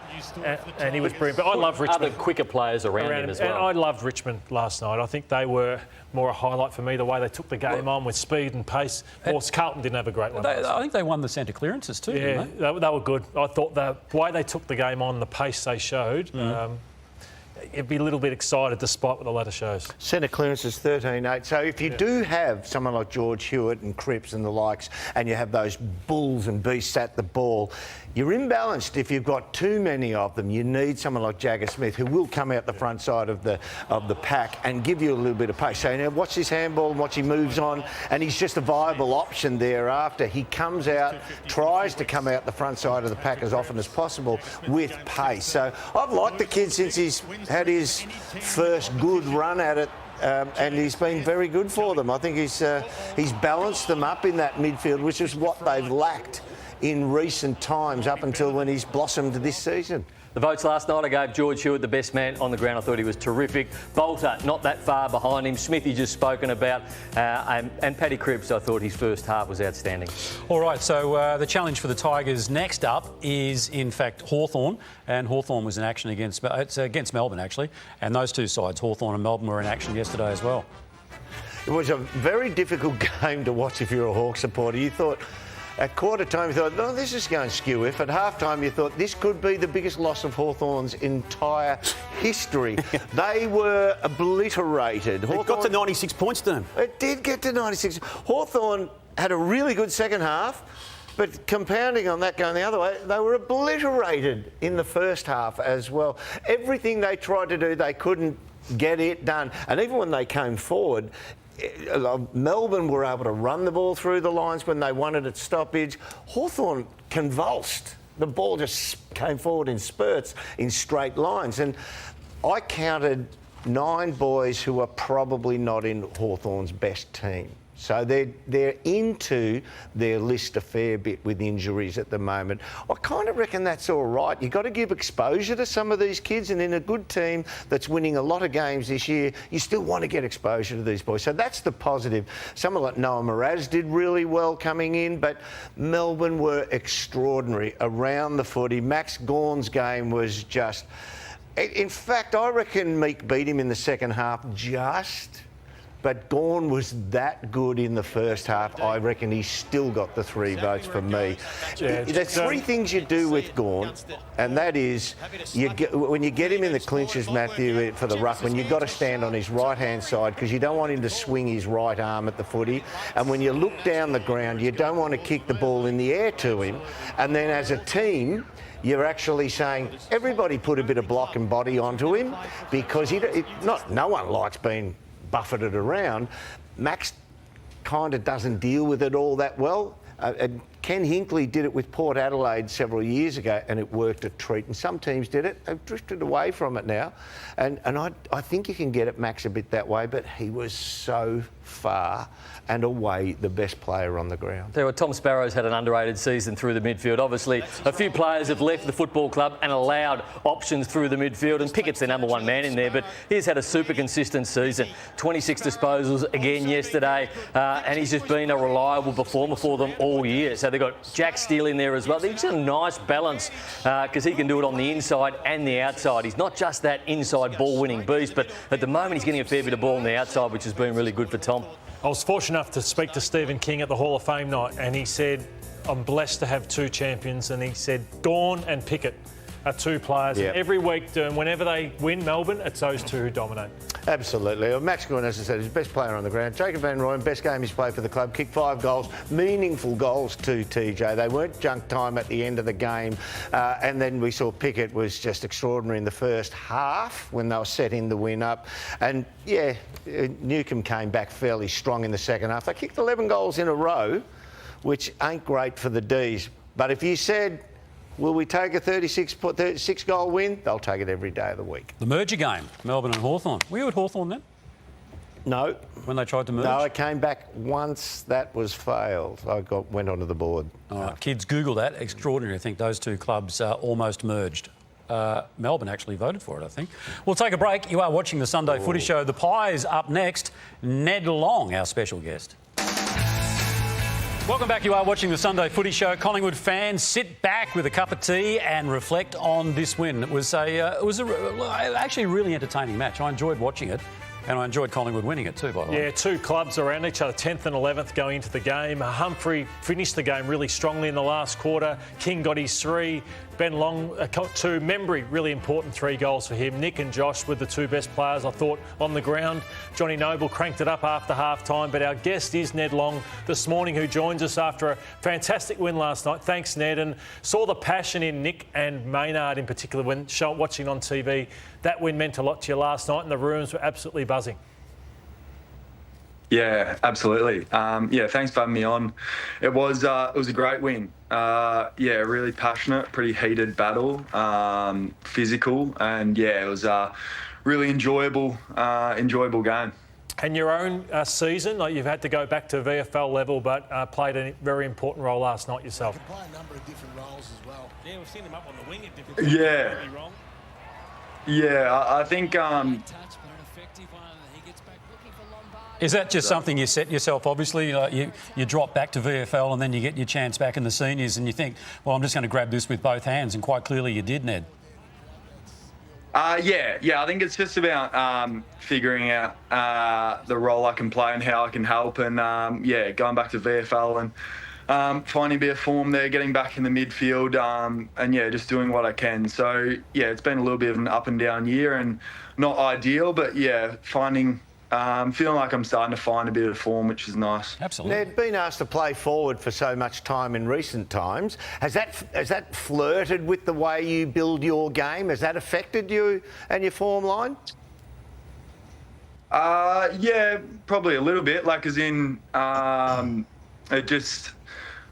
[SPEAKER 5] and he was brilliant. But I love Richmond.
[SPEAKER 3] Other quicker players around him as well.
[SPEAKER 5] And I loved Richmond last night. I think they were more a highlight for me, the way they took the game on with speed and pace. Of course, Carlton didn't have a great one.
[SPEAKER 1] I think they won the centre clearances too,
[SPEAKER 5] yeah,
[SPEAKER 1] didn't they?
[SPEAKER 5] They were good. I thought the way they took the game on, the pace they showed, you'd be a little bit excited despite what the ladder shows.
[SPEAKER 4] Centre clearance is 13-8. So if you do have someone like George Hewitt and Cripps and the likes, and you have those bulls and beasts at the ball, you're imbalanced. If you've got too many of them, you need someone like Jagger Smith, who will come out the front side of the pack and give you a little bit of pace. So now watch his handball and watch he moves on, and he's just a viable option thereafter. He comes out, tries to come out the front side of the pack as often as possible with pace. So I've liked the kid since he's had his first good run at it. And he's been very good for them. I think he's balanced them up in that midfield, which is what they've lacked in recent times up until when he's blossomed this season.
[SPEAKER 3] The votes last night, I gave George Hewitt the best man on the ground. I thought he was terrific. Bolter, not that far behind him. Smithy just spoken about. And Paddy Cripps, I thought his first half was outstanding.
[SPEAKER 1] All right, so the challenge for the Tigers next up is, in fact, Hawthorn. And Hawthorn was in action against Melbourne, actually. And those two sides, Hawthorn and Melbourne, were in action yesterday as well.
[SPEAKER 4] It was a very difficult game to watch if you're a Hawk supporter. You thought... At quarter time, you thought, no, this is going skew. If at half time, you thought this could be the biggest loss of Hawthorn's entire history. They were obliterated.
[SPEAKER 2] It got to 96 points, Dan.
[SPEAKER 4] It did get to 96. Hawthorn had a really good second half, but compounding on that going the other way, they were obliterated in the first half as well. Everything they tried to do, they couldn't get it done. And even when they came forward, Melbourne were able to run the ball through the lines when they wanted at stoppage. Hawthorn convulsed. The ball just came forward in spurts, in straight lines. And I counted 9 boys who are probably not in Hawthorn's best team. So they're into their list a fair bit with injuries at the moment. I kind of reckon that's all right. You've got to give exposure to some of these kids, and in a good team that's winning a lot of games this year, you still want to get exposure to these boys. So that's the positive. Someone like Noah Miraz did really well coming in, but Melbourne were extraordinary around the footy. Max Gawn's game was just... In fact, I reckon Meek beat him in the second half but Gawn was that good in the first half. I reckon he's still got the 3 votes from me. There's 3 things you do with Gawn, and that is when you get him in the clinches, Matthew, for the ruckman, you've got to stand on his right-hand side because you don't want him to swing his right arm at the footy. And when you look down the ground, you don't want to kick the ball in the air to him. And then as a team, you're actually saying everybody put a bit of block and body onto him because no one likes being buffeted around. Max kind of doesn't deal with it all that well. Ken Hinkley did it with Port Adelaide several years ago and it worked a treat, and some teams did it. They've drifted away from it now, and I think you can get at Max a bit that way, but he was so far and away the best player on the ground.
[SPEAKER 3] There were Tom Sparrow's had an underrated season through the midfield. Obviously, a few players have left the football club and allowed options through the midfield, and Pickett's the number 1 man in there, but he's had a super consistent season. 26 disposals again yesterday, and he's just been a reliable performer for them all year. So they've got Jack Steele in there as well. They've got a nice balance because he can do it on the inside and the outside. He's not just that inside ball-winning beast, but at the moment he's getting a fair bit of ball on the outside, which has been really good for Tom.
[SPEAKER 5] I was fortunate enough to speak to Stephen King at the Hall of Fame night, and he said, I'm blessed to have 2 champions, and he said Gawn and Pickett are 2 players.
[SPEAKER 4] Yep.
[SPEAKER 5] And every week, whenever they win Melbourne, it's those 2 who dominate.
[SPEAKER 4] Absolutely. Well, Max Gawn, as I said, is the best player on the ground. Jacob Van Rooyen, best game he's played for the club, kicked 5 goals, meaningful goals to TJ. They weren't junk time at the end of the game. And then we saw Pickett was just extraordinary in the first half when they were setting the win up. And, yeah, Newcombe came back fairly strong in the second half. They kicked 11 goals in a row, which ain't great for the D's. But if you said, will we take a 36 goal win? They'll take it every day of the week.
[SPEAKER 1] The merger game, Melbourne and Hawthorn. Were you at Hawthorn then?
[SPEAKER 4] No.
[SPEAKER 1] When they tried to merge?
[SPEAKER 4] No, it came back once that was failed. Went onto the board.
[SPEAKER 1] All right, kids, Google that. Extraordinary. I think those two clubs almost merged. Melbourne actually voted for it, I think. We'll take a break. You are watching the Sunday Footy Show. The Pies up next. Ned Long, our special guest. Welcome back. You are watching the Sunday Footy Show. Collingwood fans, sit back with a cup of tea and reflect on this win. It was actually a really entertaining match. I enjoyed watching it. And I enjoyed Collingwood winning it too, by the way.
[SPEAKER 5] Yeah, two clubs around each other, 10th and 11th going into the game. Humphrey finished the game really strongly in the last quarter. King got his 3. Ben Long, 2. Membry, really important 3 goals for him. Nick and Josh were the 2 best players, I thought, on the ground. Johnny Noble cranked it up after half-time. But our guest is Ned Long this morning, who joins us after a fantastic win last night. Thanks, Ned. And saw the passion in Nick and Maynard in particular when watching on TV. That win meant a lot to you last night and the rooms were absolutely buzzing.
[SPEAKER 15] Yeah, absolutely. Thanks for having me on. It was a great win. Really passionate, pretty heated battle, physical, and it was a really enjoyable game.
[SPEAKER 5] And your own season, like you've had to go back to VFL level, but played a very important role last night yourself.
[SPEAKER 16] You can play a number of different roles as well.
[SPEAKER 9] Yeah, we've seen him up on the wing at different times.
[SPEAKER 15] Yeah, I think.
[SPEAKER 1] Is that just something you set yourself? Obviously, you drop back to VFL and then you get your chance back in the seniors and you think, well, I'm just going to grab this with both hands, and quite clearly you did, Ned.
[SPEAKER 15] I think it's just about figuring out the role I can play and how I can help, and going back to VFL and finding a bit of form there, getting back in the midfield, and just doing what I can. So it's been a little bit of an up and down year and not ideal, but feeling like I'm starting to find a bit of form, which is nice.
[SPEAKER 1] Absolutely.
[SPEAKER 4] Ned, been asked to play forward for so much time in recent times. Has that flirted with the way you build your game? Has that affected you and your form line?
[SPEAKER 15] Probably a little bit. Like, as in, it just,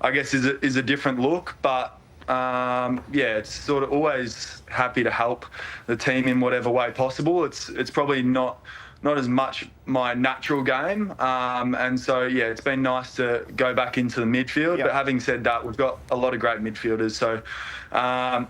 [SPEAKER 15] I guess, is a different look, but. It's sort of always happy to help the team in whatever way possible. It's probably not as much my natural game, and so it's been nice to go back into the midfield. Yep. But having said that, we've got a lot of great midfielders, so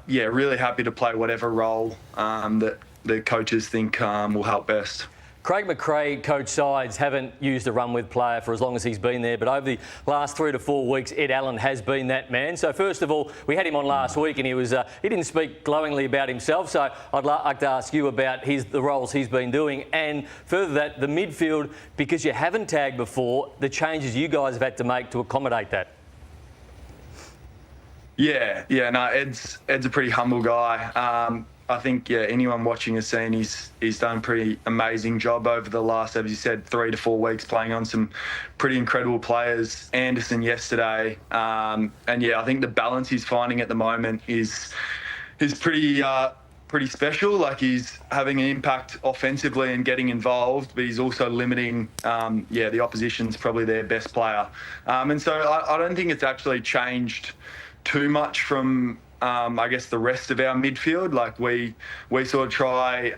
[SPEAKER 15] really happy to play whatever role that the coaches think will help best.
[SPEAKER 3] Craig McRae coach sides haven't used a run-with player for as long as he's been there, but over the last 3 to 4 weeks, Ed Allen has been that man. So first of all, we had him on last week and he didn't speak glowingly about himself, so I'd like to ask you about the roles he's been doing, and further that, the midfield, because you haven't tagged before, the changes you guys have had to make to accommodate that.
[SPEAKER 15] Ed's a pretty humble guy. I think anyone watching has seen he's done a pretty amazing job over the last, as you said, 3 to 4 weeks, playing on some pretty incredible players. Anderson yesterday, I think the balance he's finding at the moment is pretty special. Like, he's having an impact offensively and getting involved, but he's also limiting the opposition's probably their best player, and so I don't think it's actually changed too much from. I guess the rest of our midfield, like we sort of try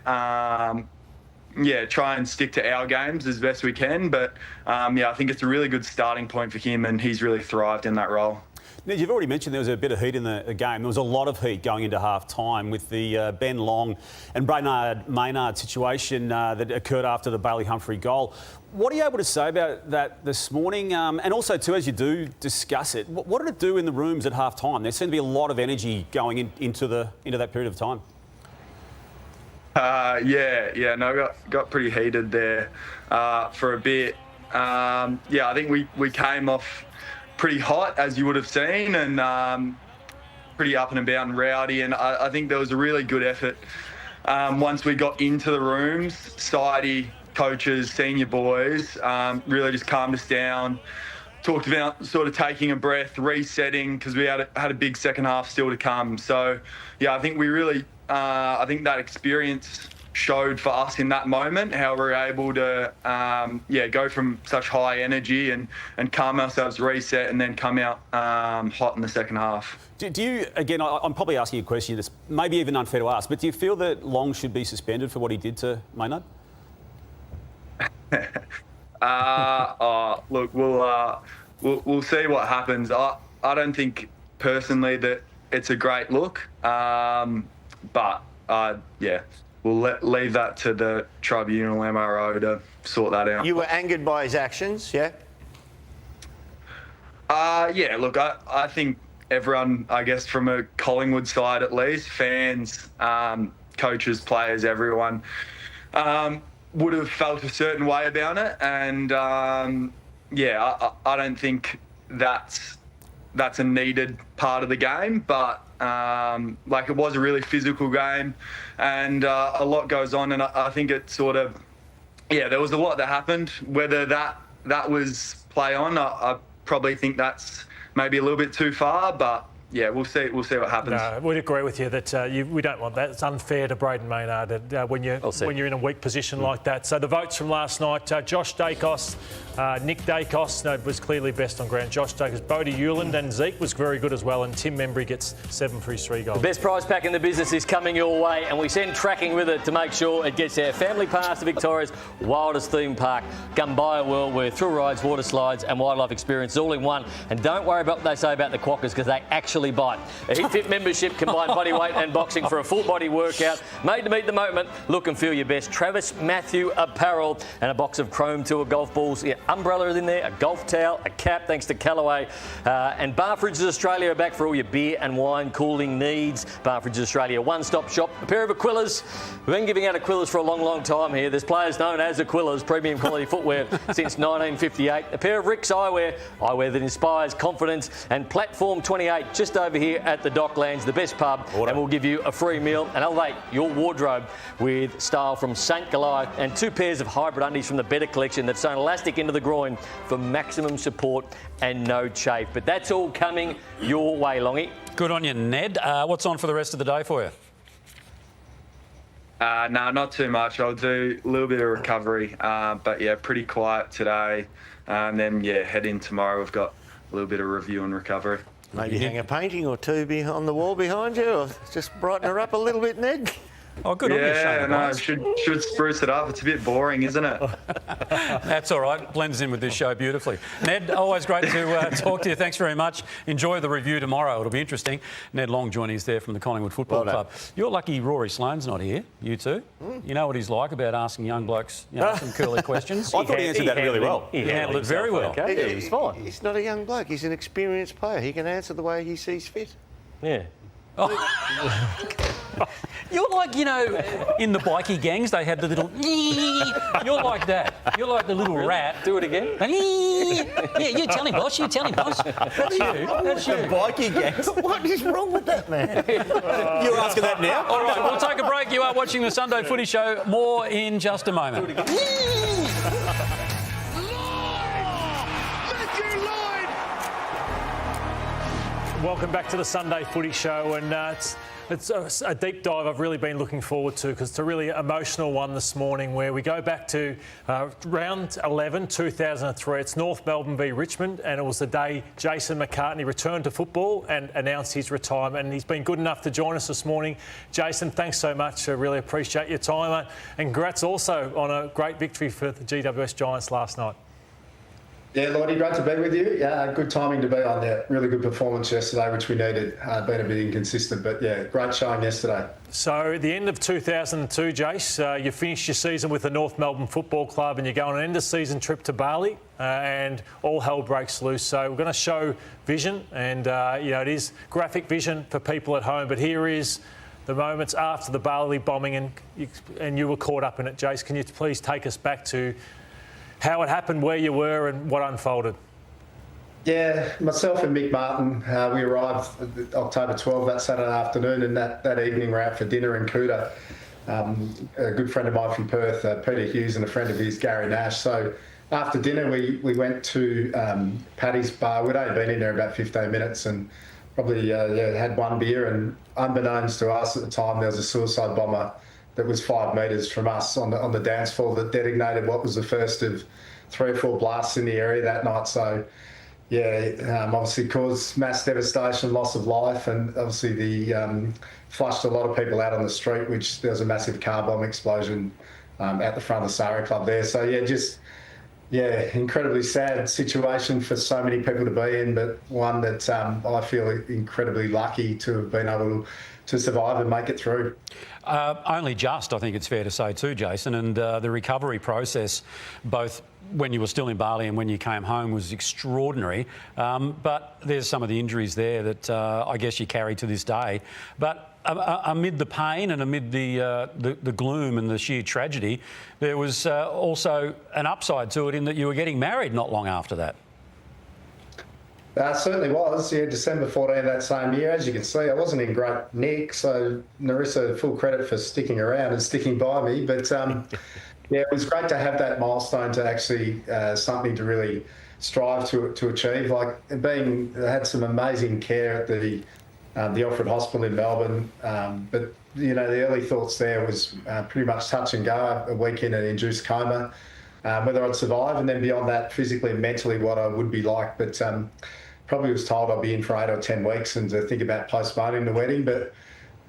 [SPEAKER 15] and stick to our games as best we can. But I think it's a really good starting point for him, and he's really thrived in that role.
[SPEAKER 2] Ned, you've already mentioned there was a bit of heat in the game. There was a lot of heat going into half-time with the Ben Long and Maynard situation that occurred after the Bailey Humphrey goal. What are you able to say about that this morning? And also, too, as you do discuss it, what did it do in the rooms at half-time? There seemed to be a lot of energy going into that period of time.
[SPEAKER 15] Got pretty heated there for a bit. I think we came off pretty hot, as you would have seen, and pretty up and about and rowdy. And I think there was a really good effort once we got into the rooms. Sidey, coaches, senior boys really just calmed us down, talked about sort of taking a breath, resetting, because we had a big second half still to come. So, I think we really, I think that experience showed for us in that moment how we were able to go from such high energy and calm ourselves, reset, and then come out hot in the second half.
[SPEAKER 2] Do you, again, I'm probably asking you a question that's maybe even unfair to ask, but do you feel that Long should be suspended for what he did to Maynard?
[SPEAKER 15] Look, we'll see what happens. I don't think personally that it's a great look, but we'll leave that to the tribunal MRO to sort that out.
[SPEAKER 4] You were angered by his actions, yeah?
[SPEAKER 15] Look, I think everyone, I guess from a Collingwood side at least, fans, coaches, players, everyone, would have felt a certain way about it. And, I don't think that's a needed part of the game. But, it was a really physical game and a lot goes on. And I think it sort of, there was a lot that happened. Whether that was play on, I probably think that's maybe a little bit too far, but we'll see what happens.
[SPEAKER 5] No, we'd agree with you that we don't want that. It's unfair to Braden Maynard when you're in a weak position like that. So the votes from last night: Josh Dacos, Nick Dacos was clearly best on ground. Josh Dacos, Bodie Uland, and Zeke was very good as well. And Tim Membry gets 7 for his 3 goals.
[SPEAKER 3] The best prize pack in the business is coming your way, and we send tracking with it to make sure it gets there. Family pass to Victoria's wildest theme park, Gumbaya World, where thrill rides, water slides, and wildlife experience all in one. And don't worry about what they say about the quackers, because they actually bite. A HitFit membership, combined body weight and boxing for a full body workout, made to meet the moment. Look and feel your best. Travis Matthew apparel and a box of Chrome Tour golf balls. Umbrella in there, a golf towel, a cap thanks to Callaway. And Bar Fridges Australia are back for all your beer and wine cooling needs. Bar Fridges Australia, one-stop shop. A pair of Aquillas. We've been giving out Aquillas for a long, long time here. There's players known as Aquillas, premium quality footwear since 1958. A pair of Rick's eyewear that inspires confidence. And Platform 28 just over here at the Docklands, the best pub, and we'll give you a free meal and elevate your wardrobe with style from St. Goliath and 2 pairs of hybrid undies from the Better Collection that's sewn elastic into the groin for maximum support and no chafe. But that's all coming your way, Longy.
[SPEAKER 1] Good on you, Ned. What's on for the rest of the day for you?
[SPEAKER 15] No, not too much. I'll do a little bit of recovery, but pretty quiet today. And then head in tomorrow. We've got a little bit of review and recovery.
[SPEAKER 4] Maybe hang a painting or two on the wall behind you, or just brighten her up a little bit, Ned.
[SPEAKER 1] Oh, good on you, Shane.
[SPEAKER 15] Should spruce it up. It's a bit boring, isn't it?
[SPEAKER 1] That's all right. Blends in with this show beautifully. Ned, always great to talk to you. Thanks very much. Enjoy the review tomorrow. It'll be interesting. Ned Long joining us there from the Collingwood Football Club. You're lucky Rory Sloane's not here. You too. You know what he's like about asking young blokes some curly questions.
[SPEAKER 2] I thought he answered that really well.
[SPEAKER 1] He handled it very well.
[SPEAKER 3] Okay. He was fine.
[SPEAKER 4] He's not a young bloke. He's an experienced player. He can answer the way he sees fit.
[SPEAKER 3] Yeah.
[SPEAKER 1] You're like, in the bikie gangs, they had the little... You're like that. You're like the little rat.
[SPEAKER 3] Do it again.
[SPEAKER 1] Yeah, you tell him, boss. You tell him, boss. That's you. That's you.
[SPEAKER 2] The bikie gangs.
[SPEAKER 4] What is wrong with that, man?
[SPEAKER 2] You're asking that now?
[SPEAKER 1] All right, we'll take a break. You are watching the Sunday Footy Show. More in just a moment.
[SPEAKER 16] Lloyd!
[SPEAKER 5] Welcome back to the Sunday Footy Show, and it's a deep dive I've really been looking forward to, because it's a really emotional one this morning, where we go back to round 11, 2003. It's North Melbourne v Richmond, and it was the day Jason McCartney returned to football and announced his retirement, and he's been good enough to join us this morning. Jason, thanks so much. I really appreciate your time, and congrats also on a great victory for the GWS Giants last night.
[SPEAKER 17] Yeah, Lloydie, great to be with you. Yeah, good timing to be on there. Really good performance yesterday, which we needed. Been a bit inconsistent, but great showing yesterday.
[SPEAKER 5] So, at the end of 2002, Jace, you finished your season with the North Melbourne Football Club, and you go on an end-of-season trip to Bali, and all hell breaks loose. So, we're going to show vision, and it is graphic vision for people at home. But here is the moments after the Bali bombing, and you were caught up in it, Jace. Can you please take us back to how it happened, where you were, and what unfolded?
[SPEAKER 17] Yeah, myself and Mick Martin, we arrived October 12 that Saturday afternoon, and that evening we're out for dinner in Kuta. A good friend of mine from Perth, Peter Hughes, and a friend of his, Gary Nash. So after dinner, we went to Paddy's Bar. We'd only been in there about 15 minutes and probably had one beer, and unbeknownst to us at the time, there was a suicide bomber that was 5 metres from us on the dance floor that detonated what was the first of 3 or 4 blasts in the area that night. So, obviously caused mass devastation, loss of life, and obviously flushed a lot of people out on the street, which there was a massive car bomb explosion at the front of the Surrey Club there. So, incredibly sad situation for so many people to be in, but one that I feel incredibly lucky to have been able to survive and make it through.
[SPEAKER 1] Only just, I think it's fair to say too, Jason, and the recovery process, both when you were still in Bali and when you came home, was extraordinary. But there's some of the injuries there that I guess you carry to this day. But amid the pain and amid the gloom and the sheer tragedy, there was also an upside to it in that you were getting married not long after that.
[SPEAKER 17] Certainly was. December 14 that same year. As you can see, I wasn't in great nick, so Narissa, full credit for sticking around and sticking by me. But it was great to have that milestone to actually something to really strive to achieve. Like I had some amazing care at the Alfred Hospital in Melbourne, but the early thoughts there was pretty much touch and go. A week in an induced coma, whether I'd survive, and then beyond that, physically and mentally, what I would be like. But probably was told I'd be in for 8 or 10 weeks and to think about postponing the wedding. But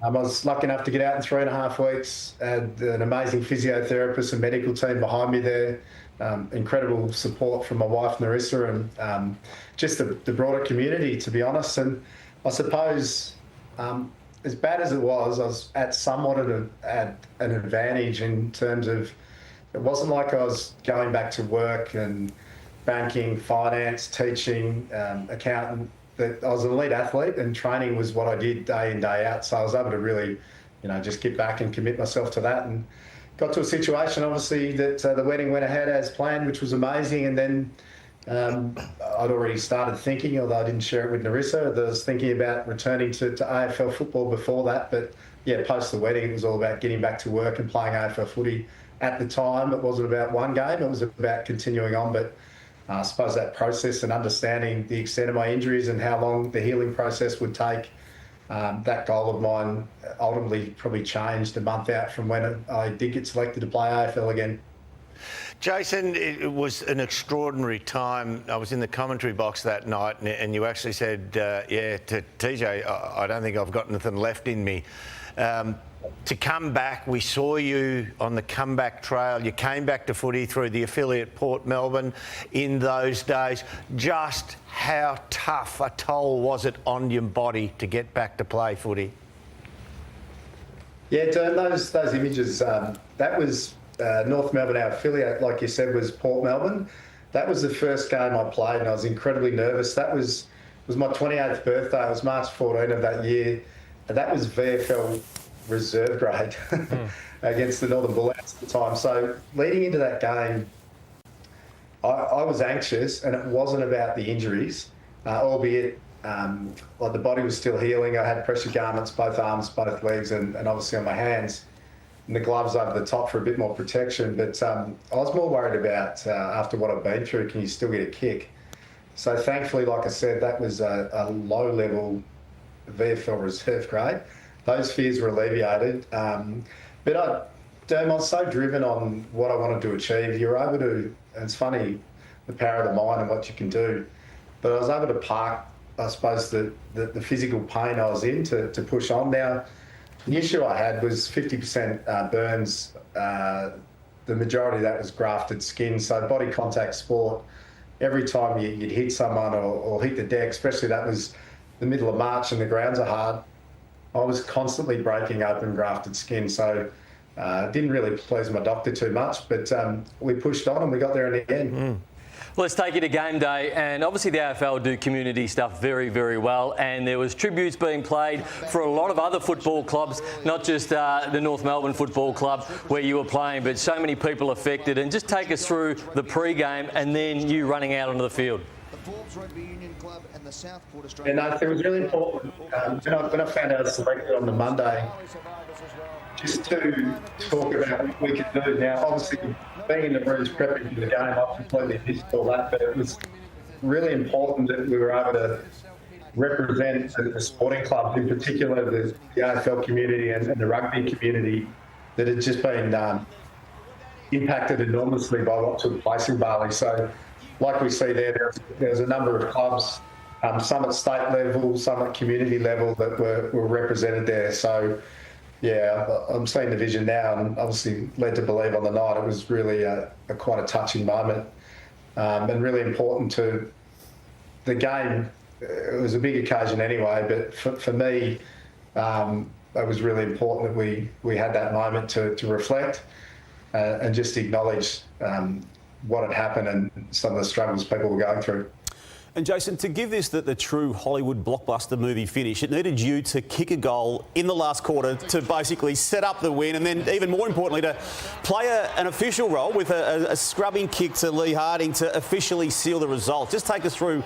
[SPEAKER 17] I was lucky enough to get out in 3.5 weeks. Had an amazing physiotherapist and medical team behind me there. Incredible support from my wife Narissa and just the broader community, to be honest. And I suppose, as bad as it was, I was at somewhat at an advantage in terms of it wasn't like I was going back to work and banking, finance, teaching, accountant. That I was an elite athlete and training was what I did day in, day out. So I was able to really, just get back and commit myself to that, and got to a situation, obviously, that the wedding went ahead as planned, which was amazing. And then I'd already started thinking, although I didn't share it with Narissa, that I was thinking about returning to AFL football before that. But post the wedding, it was all about getting back to work and playing AFL footy. At the time, it wasn't about one game, it was about continuing on. But I suppose that process and understanding the extent of my injuries and how long the healing process would take, that goal of mine ultimately probably changed a month out from when I did get selected to play AFL again.
[SPEAKER 4] Jason, it was an extraordinary time. I was in the commentary box that night and you actually said, to TJ, I don't think I've got anything left in me. To come back, we saw you on the comeback trail. You came back to footy through the affiliate Port Melbourne in those days. Just how tough a toll was it on your body to get back to play footy?
[SPEAKER 17] Yeah, those images, that was North Melbourne, our affiliate, like you said, was Port Melbourne. That was the first game I played and I was incredibly nervous. That was my 28th birthday. It was March 14 of that year. That was VFL reserve grade against the Northern Bullets at the time. So leading into that game, I was anxious, and it wasn't about the injuries, albeit like the body was still healing. I had pressure garments, both arms, both legs, and obviously on my hands, and the gloves over the top for a bit more protection. But I was more worried about after what I've been through, can you still get a kick? So thankfully, like I said, that was a low-level VFL reserve grade. Those fears were alleviated. But I was so driven on what I wanted to achieve. You're able to, and it's funny, the power of the mind and what you can do. But I was able to park, I suppose, the physical pain I was in to push on. Now, the issue I had was 50% burns. The majority of that was grafted skin. So body contact sport, every time you'd hit someone or hit the deck, especially that was the middle of March and the grounds are hard, I was constantly breaking open grafted skin. So it didn't really please my doctor too much, but we pushed on and we got there in the end.
[SPEAKER 3] Let's take you to game day, and obviously the AFL do community stuff very, very well, and there was tributes being played for a lot of other football clubs, not just the North Melbourne Football Club where you were playing, but so many people affected. And just take us through the pre-game and then you running out onto the field.
[SPEAKER 17] And it was really important when I found out I was selected on the Monday, just to talk about what we could do. Now, obviously, being in the rooms prepping for the game, I completely missed all that, but it was really important that we were able to represent the sporting clubs, in particular the AFL community and the rugby community, that had just been impacted enormously by what took place in Bali. So, like we see there's a number of clubs, some at state level, some at community level, that were represented there. So, I'm seeing the vision now, and obviously led to believe on the night it was really quite a touching moment, and really important to the game. It was a big occasion anyway, but for me, it was really important that we had that moment to reflect and just acknowledge what had happened and some of the struggles people were going through.
[SPEAKER 2] And Jason, to give this the true Hollywood blockbuster movie finish, it needed you to kick a goal in the last quarter to basically set up the win, and then even more importantly to play an official role with a scrubbing kick to Lee Harding to officially seal the result. Just take us through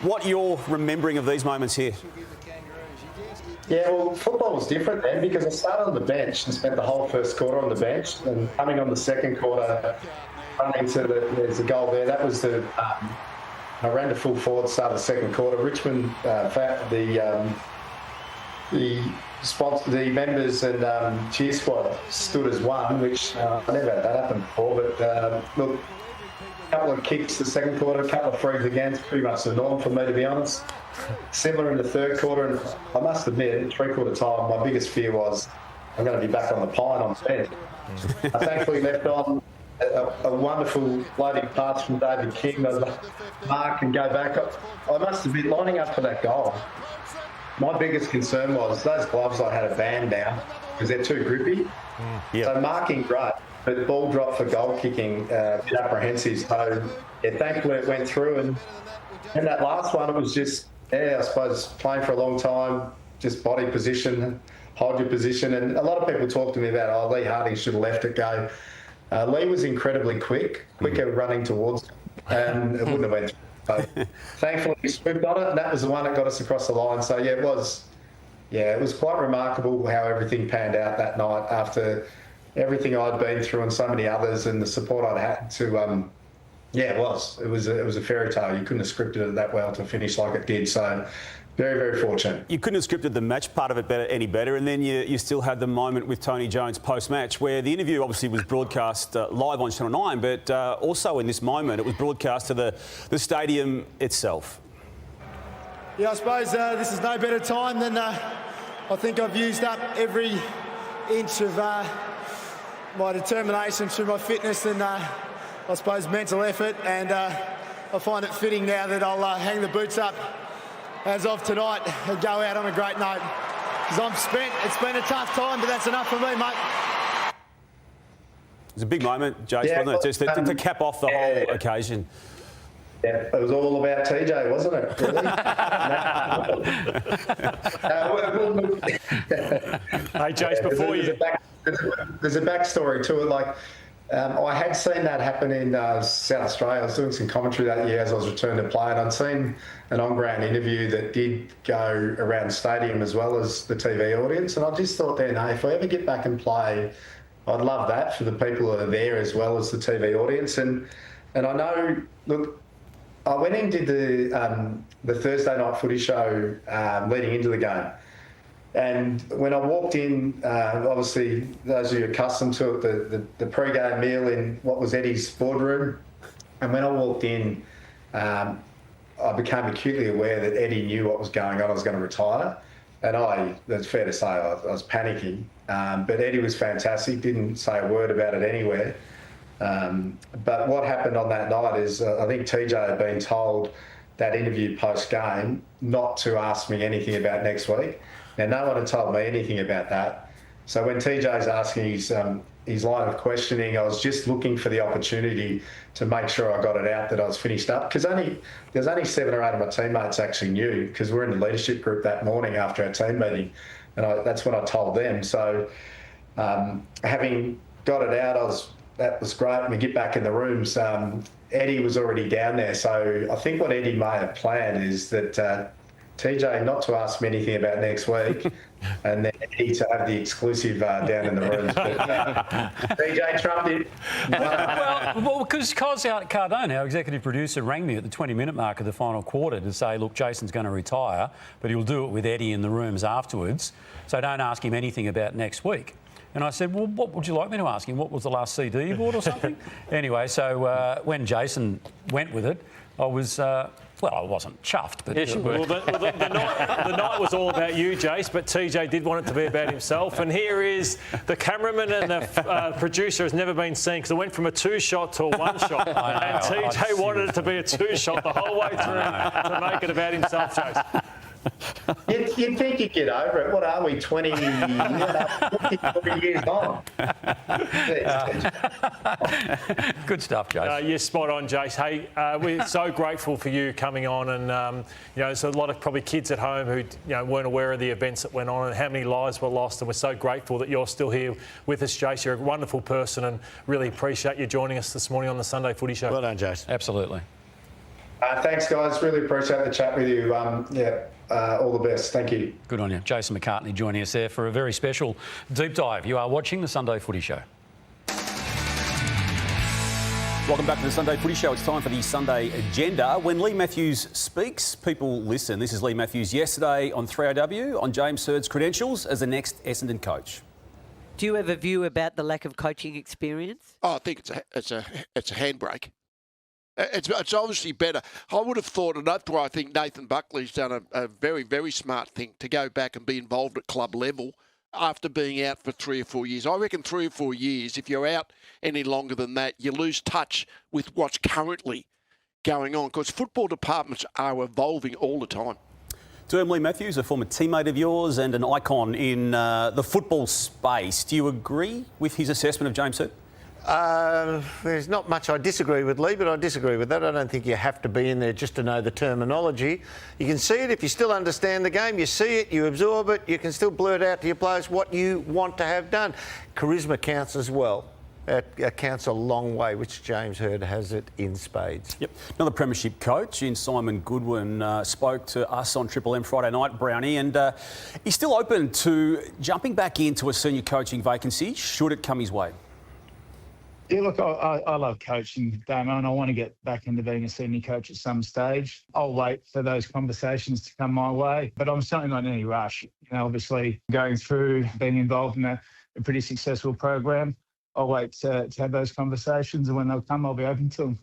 [SPEAKER 2] what you're remembering of these moments here.
[SPEAKER 17] Yeah, well, football was different then because I started on the bench and spent the whole first quarter on the bench, and coming on the second quarter, running to there's a goal there. That was I ran to full forward, start of the second quarter. Richmond, the members and cheer squad stood as one, which I never had that happen before. But look, a couple of kicks the second quarter, a couple of frees against, pretty much the norm for me, to be honest. Similar in the third quarter, and I must admit, at three-quarter time, my biggest fear was I'm going to be back on the pine on the bench. I thankfully left on a wonderful floating pass from David King. I was like, mark and go back. I must admit, lining up for that goal, my biggest concern was those gloves I had a band now because they're too grippy. So marking great, but the ball dropped for goal kicking, a bit apprehensive. So yeah, thankfully it went through, and that last one, it was just, I suppose, playing for a long time, just body position, hold your position. And a lot of people talk to me about, Lee Harding should have left it go. Lee was incredibly quicker running towards him, and it wouldn't have went through. So thankfully he swooped on it, and that was the one that got us across the line. So it was quite remarkable how everything panned out that night after everything I'd been through and so many others, and the support I'd had to. It was a fairy tale. You couldn't have scripted it that well to finish like it did. So very, very fortunate.
[SPEAKER 2] You couldn't have scripted the match part of it any better, and then you still had the moment with Tony Jones post-match where the interview obviously was broadcast live on Channel 9, but also in this moment it was broadcast to the stadium itself.
[SPEAKER 18] Yeah, I suppose this is no better time than I think I've used up every inch of my determination through my fitness and I suppose mental effort, and I find it fitting now that I'll hang the boots up as of tonight and go out on a great note. Because I'm spent. It's been a tough time, but that's enough for me, mate.
[SPEAKER 2] It was a big moment, Jace, wasn't it? Just to cap off the whole occasion.
[SPEAKER 17] Yeah, it was all about TJ, wasn't it? Really?
[SPEAKER 5] Hey, Jace, before
[SPEAKER 17] there's a backstory to it. Like, I had seen that happen in South Australia. I was doing some commentary that year as I was returning to play, and I'd seen an on-ground interview that did go around the stadium as well as the TV audience. And I just thought then, hey, if I ever get back and play, I'd love that for the people that are there as well as the TV audience. And I know, look, I went in and did the Thursday night footy show leading into the game. And when I walked in, obviously, those of you accustomed to it, the pre-game meal in what was Eddie's boardroom. And when I walked in, I became acutely aware that Eddie knew what was going on. I was going to retire. And it's fair to say, I was panicking. But Eddie was fantastic, didn't say a word about it anywhere. But what happened on that night is I think TJ had been told that interview post-game not to ask me anything about next week. Now, no one had told me anything about that. So when TJ's asking his line of questioning, I was just looking for the opportunity to make sure I got it out that I was finished up. Because there's only 7 or 8 of my teammates actually knew, because we're in the leadership group that morning after our team meeting. And that's when I told them. So having got it out, that was great. We get back in the rooms. Eddie was already down there. So I think what Eddie may have planned is that TJ not to ask me anything about next week, and then Eddie to have the exclusive down in the room. TJ trumped it.
[SPEAKER 1] Well, because Cardone, our executive producer, rang me at the 20-minute mark of the final quarter to say, look, Jason's going to retire, but he'll do it with Eddie in the rooms afterwards, so don't ask him anything about next week. And I said, well, what would you like me to ask him? What was the last CD you bought or something? Anyway, so when Jason went with it, I was Well, I wasn't chuffed, but...
[SPEAKER 5] Yes, you were. Well, the night was all about you, Jace, but TJ did want it to be about himself. And here is the cameraman and the producer has never been seen because it went from a 2-shot to a 1-shot. And TJ wanted it to be a 2-shot the whole way through to make it about himself, Jace.
[SPEAKER 17] You'd think you'd get over it. What are we, 40 years on?
[SPEAKER 1] Good stuff, Jace.
[SPEAKER 5] You're spot on, Jace. Hey, we're so grateful for you coming on, and there's a lot of probably kids at home who weren't aware of the events that went on and how many lives were lost, and we're so grateful that you're still here with us, Jace. You're a wonderful person, and really appreciate you joining us this morning on the Sunday Footy Show.
[SPEAKER 4] Well done, Jace.
[SPEAKER 1] Absolutely.
[SPEAKER 17] Thanks, guys. Really appreciate the chat with you. All the best. Thank you.
[SPEAKER 1] Good on you. Jason McCartney joining us there for a very special deep dive. You are watching the Sunday Footy Show.
[SPEAKER 2] Welcome back to the Sunday Footy Show. It's time for the Sunday Agenda. When Lee Matthews speaks, people listen. This is Lee Matthews yesterday on 3AW on James Hird's credentials as the next Essendon coach.
[SPEAKER 19] Do you have a view about the lack of coaching experience?
[SPEAKER 20] Oh, I think it's a handbrake. It's obviously better. I would have thought, and that's why I think Nathan Buckley's done a very, very smart thing to go back and be involved at club level after being out for 3 or 4 years. I reckon 3 or 4 years, if you're out any longer than that, you lose touch with what's currently going on because football departments are evolving all the time.
[SPEAKER 2] Lee Matthews, a former teammate of yours and an icon in the football space. Do you agree with his assessment of James Hird?
[SPEAKER 4] There's not much I disagree with, Lee, but I disagree with that. I don't think you have to be in there just to know the terminology. You can see it if you still understand the game. You see it, you absorb it, you can still blurt out to your players what you want to have done. Charisma counts as well. It counts a long way, which James Hird has it in spades.
[SPEAKER 2] Yep. Another premiership coach in Simon Goodwin spoke to us on Triple M Friday night, Browny, and he's still open to jumping back into a senior coaching vacancy should it come his way.
[SPEAKER 21] Yeah, look, I love coaching, Damo, and I want to get back into being a senior coach at some stage. I'll wait for those conversations to come my way, but I'm certainly not in any rush. Obviously, going through, being involved in a pretty successful program, I'll wait to have those conversations, and when they'll come, I'll be open to them.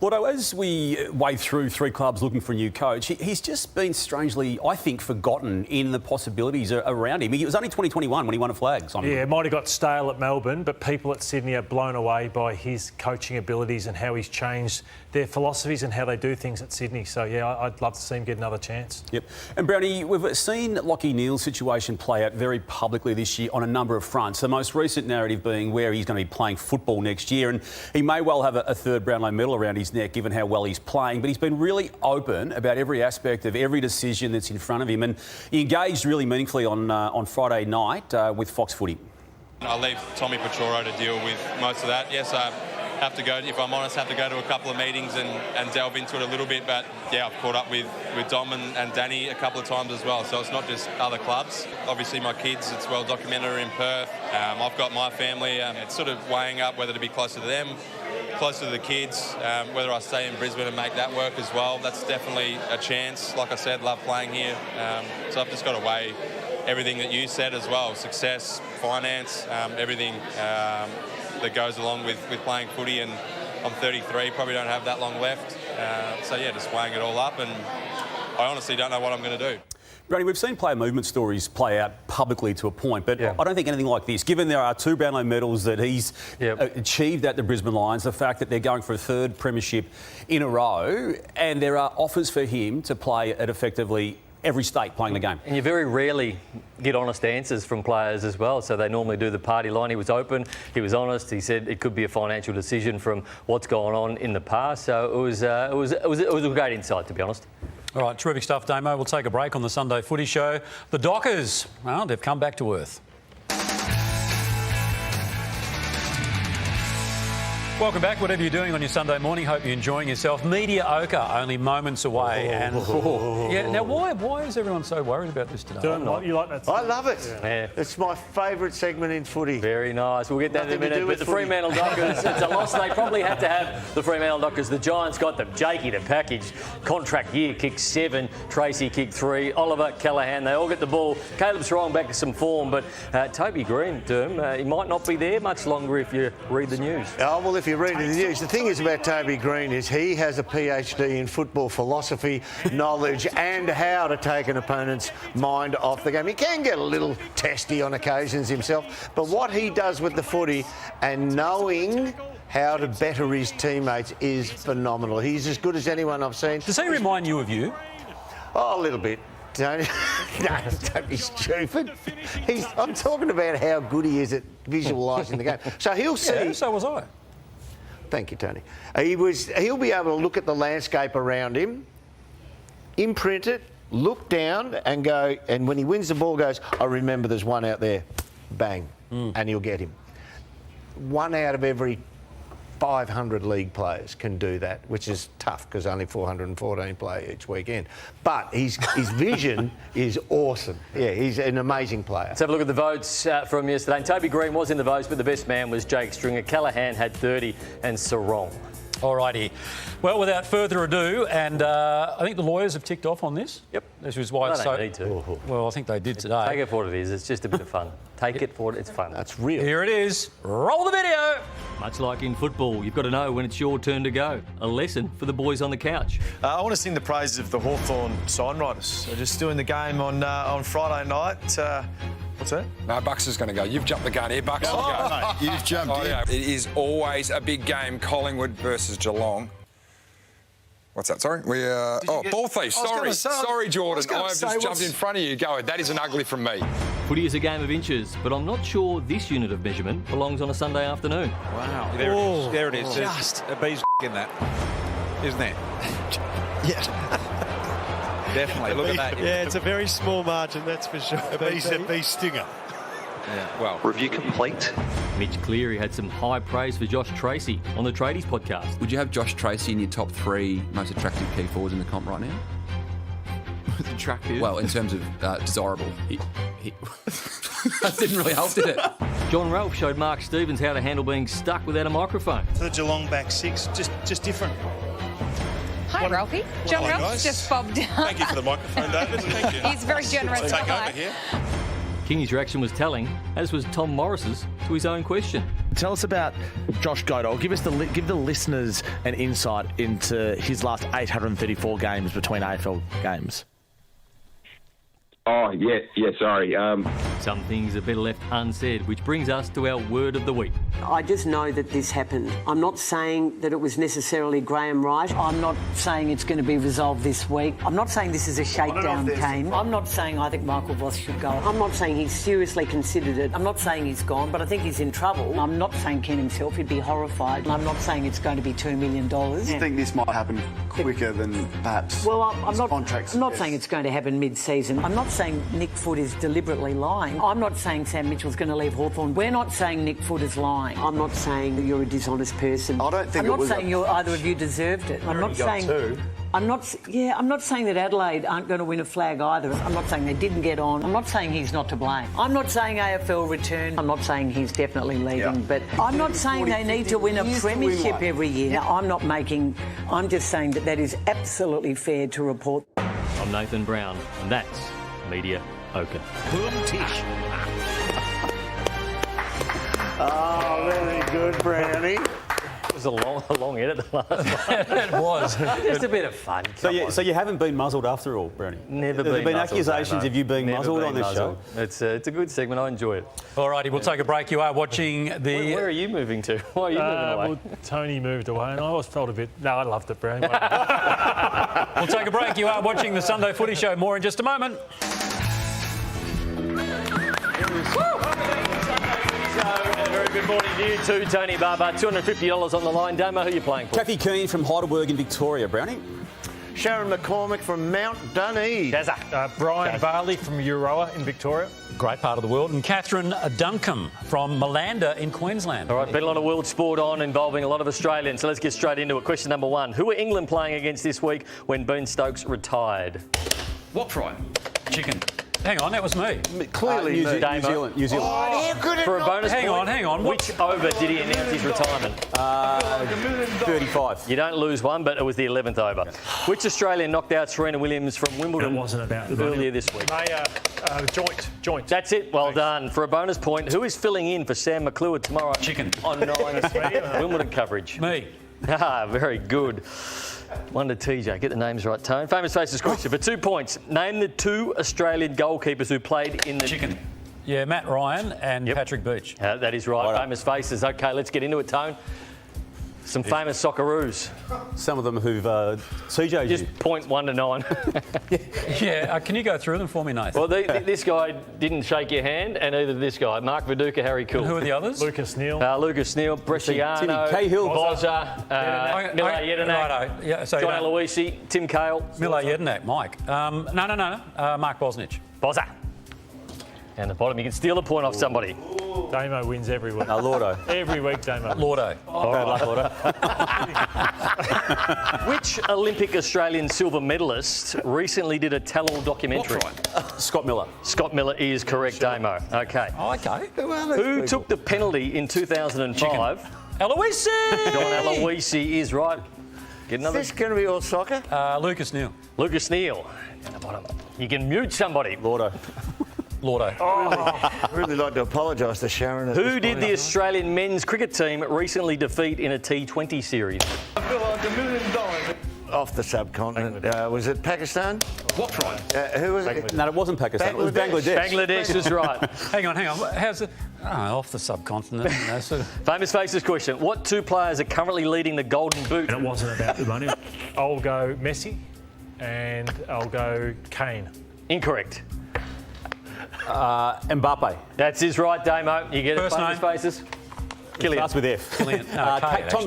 [SPEAKER 2] Llordo, as we wade through 3 clubs looking for a new coach, he's just been strangely, I think, forgotten in the possibilities around him. It was only 2021 when he won a flag.
[SPEAKER 5] Yeah, it might have got stale at Melbourne, but people at Sydney are blown away by his coaching abilities and how he's changed their philosophies and how they do things at Sydney. So, yeah, I'd love to see him get another chance.
[SPEAKER 2] Yep. And, Brownie, we've seen Lachie Neale's situation play out very publicly this year on a number of fronts. The most recent narrative being where he's going to be playing football next year, and he may well have a third Brownlow medal around his neck given how well he's playing, but he's been really open about every aspect of every decision that's in front of him, and he engaged really meaningfully on Friday night with Fox Footy.
[SPEAKER 22] I'll leave Tommy Pachoro to deal with most of that. Yes, I have to go, if I'm honest, have to go to a couple of meetings and delve into it a little bit, but yeah, I've caught up with Dom and Danny a couple of times as well, so it's not just other clubs. Obviously my kids, it's well documented in Perth. I've got my family, it's sort of weighing up whether to be closer to them, closer to the kids, whether I stay in Brisbane and make that work as well. That's definitely a chance. Like I said, love playing here. So I've just got to weigh everything that you said as well, success, finance, everything that goes along with playing footy, and I'm 33, probably don't have that long left. So yeah, just weighing it all up, and I honestly don't know what I'm going to do.
[SPEAKER 2] Brownie, we've seen player movement stories play out publicly to a point, but I don't think anything like this. Given there are 2 Brownlow medals that he's achieved at the Brisbane Lions, the fact that they're going for a 3rd premiership in a row, and there are offers for him to play at effectively every state playing the game.
[SPEAKER 3] And you very rarely get honest answers from players as well, so they normally do the party line. He was open, he was honest, he said it could be a financial decision from what's gone on in the past, so it was a great insight, to be honest.
[SPEAKER 1] All right, terrific stuff, Damo. We'll take a break on the Sunday Footy Show. The Dockers, well, they've come back to earth. Welcome back, whatever you're doing on your Sunday morning. Hope you're enjoying yourself. Media-Ocre, only moments away. Now, why is everyone so worried about this today?
[SPEAKER 5] You like that?
[SPEAKER 4] I love it.
[SPEAKER 3] Yeah.
[SPEAKER 4] It's my favourite segment in footy.
[SPEAKER 3] Very nice. We'll get that in a minute. But the Fremantle Dockers, it's a loss. They probably had to have the Fremantle Dockers. The Giants got them. Jakey, the package. Contract year, kicked 7. Tracy kicked 3. Oliver, Callaghan, they all get the ball. Caleb Serong back to some form. But Toby Green, he might not be there much longer if you read the news.
[SPEAKER 4] Oh, well, if you read the news, the thing is about Toby Green is he has a PhD in football philosophy, knowledge and how to take an opponent's mind off the game. He can get a little testy on occasions himself, but what he does with the footy and knowing how to better his teammates is phenomenal. He's as good as anyone I've seen.
[SPEAKER 1] Does he remind you of you?
[SPEAKER 4] Oh, a little bit. Don't be stupid. I'm talking about how good he is at visualising the game. So he'll see.
[SPEAKER 1] Yeah, so was I.
[SPEAKER 4] Thank you, Tony. He'll be able to look at the landscape around him, imprint it, look down and go, and when he wins the ball goes, I remember there's one out there. Bang. And he'll get him. 1 out of every 500 league players can do that, which is tough because only 414 play each weekend. But his vision is awesome. Yeah, he's an amazing player.
[SPEAKER 3] Let's have a look at the votes from yesterday. And Toby Green was in the votes, but the best man was Jake Stringer. Callaghan had 30 and Sarong.
[SPEAKER 1] Alrighty. Well, without further ado, and I think the lawyers have ticked off on this.
[SPEAKER 3] Yep.
[SPEAKER 1] This is why it's so...
[SPEAKER 3] They don't need to.
[SPEAKER 1] Well, I think they did today.
[SPEAKER 3] Take it for what it is. It's just a bit of fun. Take it for what it's fun.
[SPEAKER 4] That's real.
[SPEAKER 1] Here it is. Roll the video.
[SPEAKER 3] Much like in football, you've got to know when it's your turn to go. A lesson for the boys on the couch.
[SPEAKER 6] I want to sing the praises of the Hawthorn signwriters. They're just doing the game on Friday night. What's that?
[SPEAKER 7] No, Bucks is going to go. You've jumped the gun here, Bucks.
[SPEAKER 6] Oh,
[SPEAKER 7] go. You've jumped in. Yeah. It is always a big game, Collingwood versus Geelong. What's that? Sorry? Ball thief. Sorry, Jordan. I've just jumped in front of you. Go ahead. That is an ugly from me.
[SPEAKER 3] Footy is a game of inches, but I'm not sure this unit of measurement belongs on a Sunday afternoon.
[SPEAKER 6] Wow. There it is. There it is. Just a bee's in that, isn't there? Yeah. Definitely. Look at that.
[SPEAKER 23] Yeah, it's a very small margin, that's for sure.
[SPEAKER 6] A bee stinger. Yeah, well.
[SPEAKER 24] Review complete.
[SPEAKER 3] Mitch Cleary had some high praise for Josh Tracy on the Tradies podcast.
[SPEAKER 25] Would you have Josh Tracy in your top 3 most attractive key forwards in the comp right now?
[SPEAKER 10] Attractive?
[SPEAKER 25] Well, in terms of desirable. That didn't really help, did it?
[SPEAKER 3] John Ralph showed Mark Stevens how to handle being stuck without a microphone.
[SPEAKER 23] For the Geelong back 6, just different.
[SPEAKER 26] Hi, Ralphie. John Ralph's just bobbed down.
[SPEAKER 23] Thank you for the microphone, David. Thank you.
[SPEAKER 26] He's very generous.
[SPEAKER 23] Take over here.
[SPEAKER 3] Kingy's reaction was telling, as was Tom Morris's to his own question.
[SPEAKER 27] Tell us about Josh Godol. Give the listeners an insight into his last 834 games between AFL games.
[SPEAKER 24] Oh, yeah, sorry.
[SPEAKER 3] Some things are better left unsaid, which brings us to our word of the week.
[SPEAKER 28] I just know that this happened. I'm not saying that it was necessarily Graham Wright. I'm not saying it's going to be resolved this week. I'm not saying this is a shakedown game. I'm not saying I think Michael Voss should go. I'm not saying he's seriously considered it. I'm not saying he's gone, but I think he's in trouble. I'm not saying Ken himself, he'd be horrified. I'm not saying it's going to be $2 million.
[SPEAKER 29] Do you think this might happen quicker than perhaps
[SPEAKER 28] I'm not
[SPEAKER 29] yes.
[SPEAKER 28] saying it's going to happen mid-season. I'm not saying Nick Foot is deliberately lying. I'm not saying Sam Mitchell's going to leave Hawthorn. We're not saying Nick Foot is lying. I'm not saying that you're a dishonest person.
[SPEAKER 29] I don't think
[SPEAKER 28] I'm not saying either of you deserved it. I'm not saying. I'm not saying that Adelaide aren't going to win a flag either. I'm not saying they didn't get on. I'm not saying he's not to blame. I'm not saying AFL return. I'm not saying he's definitely leaving. But I'm not saying they need to win a premiership every year. I'm just saying that is absolutely fair to report.
[SPEAKER 3] I'm Nathan Brown, and that's Media-Ocre.
[SPEAKER 4] Oh, very good, Brownie.
[SPEAKER 3] It was a long edit, the last one.
[SPEAKER 1] It was.
[SPEAKER 3] Just a bit of fun.
[SPEAKER 2] So you haven't been muzzled after all, Brownie?
[SPEAKER 3] Never
[SPEAKER 2] There have been
[SPEAKER 3] muzzled,
[SPEAKER 2] accusations of you being
[SPEAKER 3] Never
[SPEAKER 2] muzzled
[SPEAKER 3] been
[SPEAKER 2] on this
[SPEAKER 3] muzzled.
[SPEAKER 2] show.
[SPEAKER 3] It's a good segment. I enjoy it.
[SPEAKER 1] All righty, we'll take a break. You are watching the...
[SPEAKER 3] Where are you moving to? Why are you moving away?
[SPEAKER 5] Well, Tony moved away, and I always felt a bit... No, I loved it, Brownie.
[SPEAKER 1] We'll take a break. You are watching the Sunday Footy Show. More in just a moment.
[SPEAKER 3] Very good morning to you too, Tony Barber. $250 on the line. Damo, who are you playing for?
[SPEAKER 2] Kathy Keane from Heidelberg in Victoria, Brownie.
[SPEAKER 4] Sharon McCormick from Mount Dunedin.
[SPEAKER 5] Brian Barley from Euroa in Victoria.
[SPEAKER 1] Great part of the world. And Catherine Duncombe from Malanda in Queensland.
[SPEAKER 3] All right, been a lot of world sport on involving a lot of Australians, so let's get straight into it. Question number 1. Who are England playing against this week when Ben Stokes retired?
[SPEAKER 1] What fry? Chicken. Hang on, that was me.
[SPEAKER 4] Clearly,
[SPEAKER 2] New Zealand.
[SPEAKER 4] how could it
[SPEAKER 3] For a
[SPEAKER 4] not
[SPEAKER 3] bonus
[SPEAKER 1] Hang
[SPEAKER 3] point,
[SPEAKER 1] on.
[SPEAKER 3] Which over did he announce his retirement?
[SPEAKER 2] 35.
[SPEAKER 3] You don't lose one, but it was the 11th over. Which Australian knocked out Serena Williams from Wimbledon
[SPEAKER 5] It wasn't about the
[SPEAKER 3] earlier this week?
[SPEAKER 5] Joint.
[SPEAKER 3] That's it. Well done. For a bonus point, who is filling in for Sam McClure tomorrow?
[SPEAKER 1] Chicken.
[SPEAKER 3] On 9 Wimbledon coverage.
[SPEAKER 1] Me.
[SPEAKER 3] Ah, very good. One to TJ. Get the names right, Tone. Famous Faces question for 2 points. Name the 2 Australian goalkeepers who played in the...
[SPEAKER 1] Chicken. Yeah, Matt Ryan and Patrick Beach.
[SPEAKER 3] That is right. Famous Faces. OK, let's get into it, Tone. Some famous Socceroos.
[SPEAKER 2] Some of them who've CJ'd
[SPEAKER 3] Just
[SPEAKER 2] you.
[SPEAKER 3] point 1 to 9.
[SPEAKER 1] Yeah, can you go through them for me, Nathan?
[SPEAKER 3] Well, this guy didn't shake your hand, and either this guy. Mark Viduka, Harry Cool.
[SPEAKER 1] And who are the others?
[SPEAKER 5] Lucas Neal.
[SPEAKER 3] Lucas Neal, Bresciano,
[SPEAKER 2] Timmy Cahill.
[SPEAKER 3] Bozza, Miller Jedinak,
[SPEAKER 1] Yeah, so
[SPEAKER 3] John Aloisi, Tim Cahill.
[SPEAKER 1] Miller Jedinak, Mike. No. Mark Bosnich.
[SPEAKER 3] Bozza. And the bottom, you can steal a point off somebody.
[SPEAKER 5] Damo wins every week.
[SPEAKER 2] Llordo.
[SPEAKER 5] Every week, Damo.
[SPEAKER 1] Llordo.
[SPEAKER 2] Bad luck, Llordo.
[SPEAKER 3] Which Olympic Australian silver medalist recently did a tell-all documentary?
[SPEAKER 2] Scott Miller.
[SPEAKER 3] Scott Miller is correct, Damo. OK.
[SPEAKER 1] Okay.
[SPEAKER 3] Who took the penalty in 2005?
[SPEAKER 1] Aloisi!
[SPEAKER 3] John Aloisi is right. Get another.
[SPEAKER 4] Is this going to be all soccer?
[SPEAKER 1] Lucas Neal.
[SPEAKER 3] Lucas Neal. And the bottom. You can mute somebody.
[SPEAKER 2] Llordo.
[SPEAKER 4] I'd really like to apologise to Sharon.
[SPEAKER 3] Who did the Australian men's cricket team recently defeat in a T20 series?
[SPEAKER 4] I feel like $1 million. Off the subcontinent. Was it Pakistan?
[SPEAKER 1] What's right?
[SPEAKER 4] Who was it?
[SPEAKER 2] No, it wasn't Pakistan. It was Bangladesh.
[SPEAKER 3] Bangladesh is right.
[SPEAKER 1] Hang on. How's it? Off the subcontinent. Sort of.
[SPEAKER 3] Famous Faces question. What 2 players are currently leading the Golden Boot?
[SPEAKER 5] And it wasn't about the money. I'll go Messi and I'll go Kane.
[SPEAKER 3] Incorrect.
[SPEAKER 2] Mbappe.
[SPEAKER 3] That's his right, Damo. You get
[SPEAKER 1] First
[SPEAKER 3] it, Famous
[SPEAKER 1] name?
[SPEAKER 3] Faces. Killian.
[SPEAKER 2] Starts with F.
[SPEAKER 1] Killian.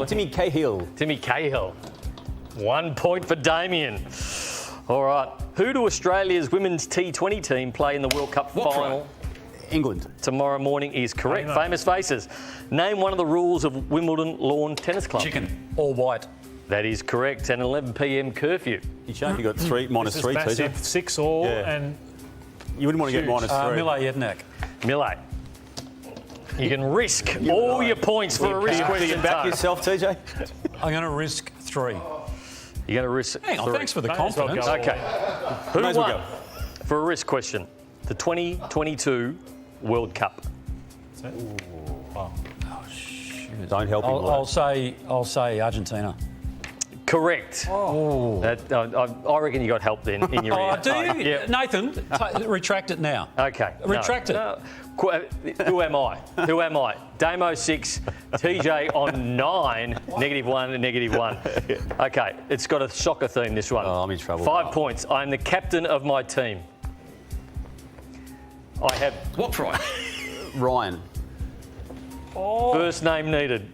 [SPEAKER 2] Timmy Cahill.
[SPEAKER 3] Timmy Cahill. 1 point for Damian. All right. Who do Australia's women's T20 team play in the World Cup final?
[SPEAKER 2] England.
[SPEAKER 3] Tomorrow morning is correct.
[SPEAKER 5] Damo.
[SPEAKER 3] Famous Faces. Name one of the rules of Wimbledon Lawn Tennis Club.
[SPEAKER 1] Chicken. All white.
[SPEAKER 3] That is correct. An 11 p.m. curfew.
[SPEAKER 2] You only got 3 minus
[SPEAKER 5] This
[SPEAKER 2] 3,
[SPEAKER 5] is massive.
[SPEAKER 2] TJ.
[SPEAKER 5] 6 all
[SPEAKER 2] Yeah.
[SPEAKER 5] and
[SPEAKER 2] You wouldn't want to get minus 3.
[SPEAKER 1] Miller Jedinak.
[SPEAKER 3] Miller. You can risk all your points for a risk question.
[SPEAKER 2] Back
[SPEAKER 3] Tone.
[SPEAKER 2] yourself, TJ.
[SPEAKER 1] I'm going to risk 3.
[SPEAKER 3] You're going to risk.
[SPEAKER 1] Hang on,
[SPEAKER 3] 3.
[SPEAKER 1] thanks for the
[SPEAKER 5] May as well
[SPEAKER 1] confidence.
[SPEAKER 5] go.
[SPEAKER 3] Okay. Who
[SPEAKER 2] May as well
[SPEAKER 3] won for a risk question? The 2022 World Cup.
[SPEAKER 2] Don't help him.
[SPEAKER 1] I'll say Argentina.
[SPEAKER 3] Correct.
[SPEAKER 1] Oh.
[SPEAKER 3] I reckon you got help then in your ear.
[SPEAKER 1] Do you?
[SPEAKER 3] Yeah.
[SPEAKER 1] Nathan, retract it now.
[SPEAKER 3] Okay.
[SPEAKER 1] Retract it.
[SPEAKER 3] No. Who am I? Who am I? Damo 6, TJ on 9, -1, -1. Okay, it's got a soccer theme, this one.
[SPEAKER 2] Oh, I'm in trouble.
[SPEAKER 3] 5 points. I'm the captain of my team. I have...
[SPEAKER 1] What's right?
[SPEAKER 2] Ryan.
[SPEAKER 3] First name needed.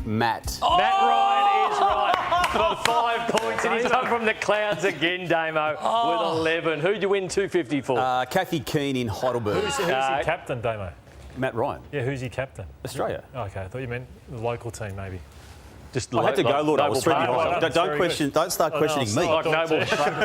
[SPEAKER 2] Matt.
[SPEAKER 3] Matt Ryan is right for 5 points, and he's up from the clouds again, Damo, with 11. Who'd you win 250 for?
[SPEAKER 2] Kathy Keane in Heidelberg.
[SPEAKER 5] who's your captain, Damo?
[SPEAKER 2] Matt Ryan.
[SPEAKER 5] Yeah, who's your captain?
[SPEAKER 2] Australia.
[SPEAKER 5] Okay, I thought you meant the local team, maybe.
[SPEAKER 3] Just
[SPEAKER 2] I had to go, Lord. I was threatening
[SPEAKER 5] player.
[SPEAKER 2] myself.
[SPEAKER 5] That's
[SPEAKER 2] Don't
[SPEAKER 5] very
[SPEAKER 2] question.
[SPEAKER 5] good.
[SPEAKER 2] Don't start questioning me.
[SPEAKER 3] like noble.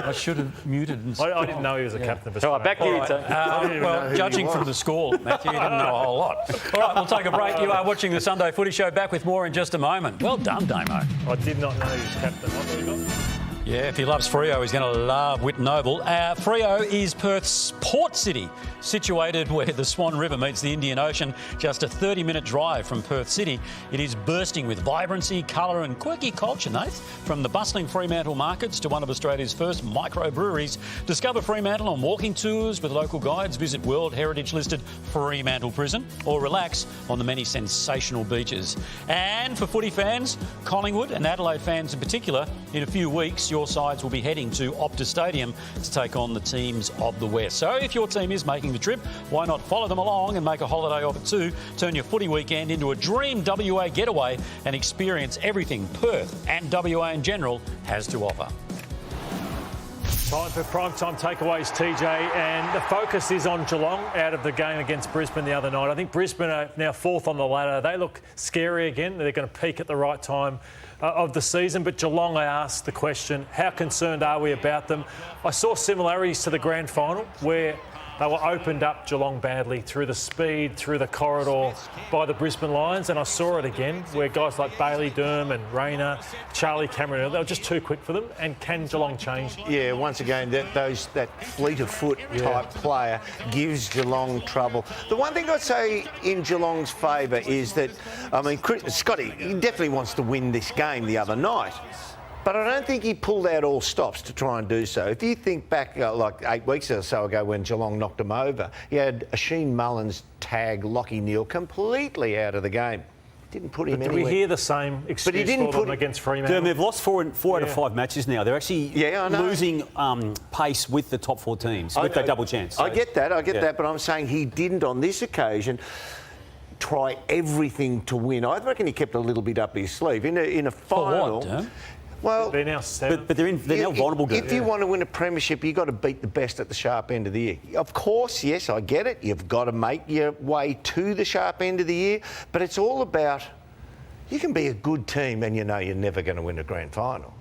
[SPEAKER 1] I should have muted. And
[SPEAKER 5] I didn't know he was a captain. But
[SPEAKER 3] All right, back to you, Tony.
[SPEAKER 1] well, judging from the score, Matthew, you didn't know a whole lot. All right, we'll take a break. You are watching the Sunday Footy Show. Back with more in just a moment. Well done, Damo.
[SPEAKER 5] I did not know he was captain. I thought he was.
[SPEAKER 1] Yeah, if he loves Freo, he's going to love Whitten Oval. Freo is Perth's port city, situated where the Swan River meets the Indian Ocean, just a 30-minute drive from Perth City. It is bursting with vibrancy, colour and quirky culture, Nath. From the bustling Fremantle markets to one of Australia's first microbreweries. Discover Fremantle on walking tours with local guides, visit World Heritage-listed Fremantle Prison, or relax on the many sensational beaches. And for footy fans, Collingwood and Adelaide fans in particular, in a few weeks, your sides will be heading to Optus Stadium to take on the teams of the West. So if your team is making the trip, why not follow them along and make a holiday of it too? Turn your footy weekend into a dream WA getaway and experience everything Perth and WA in general has to offer.
[SPEAKER 5] Time for Primetime Takeaways, TJ, and the focus is on Geelong out of the game against Brisbane the other night. I think Brisbane are now 4th on the ladder. They look scary again. They're going to peak at the right time of the season. But Geelong, I asked the question, how concerned are we about them? I saw similarities to the grand final where they were opened up Geelong badly through the speed, through the corridor by the Brisbane Lions, and I saw it again where guys like Bailey Durham and Rayner, Charlie Cameron, they were just too quick for them. And can Geelong change?
[SPEAKER 4] Yeah, once again, that fleet of foot type player gives Geelong trouble. The one thing I'd say in Geelong's favour is that, I mean, Scotty, he definitely wants to win this game the other night. But I don't think he pulled out all stops to try and do so. If you think back like 8 weeks or so ago when Geelong knocked him over, he had Oisin Mullins tag Lachie Neale completely out of the game. Didn't put him anywhere.
[SPEAKER 5] Do we hear the same excuse for them against Fremantle?
[SPEAKER 2] They've lost four out of 5 matches now. They're actually losing pace with the top 4 teams, with that double chance. So,
[SPEAKER 4] I get that, but I'm saying he didn't on this occasion try everything to win. I reckon he kept a little bit up his sleeve. In a final...
[SPEAKER 2] For what,
[SPEAKER 5] well, they're now 7.
[SPEAKER 2] But they're now vulnerable.
[SPEAKER 4] If you want to win a premiership, you've got to beat the best at the sharp end of the year. Of course, yes, I get it. You've got to make your way to the sharp end of the year. But it's all about, you can be a good team and you know you're never going to win a grand final.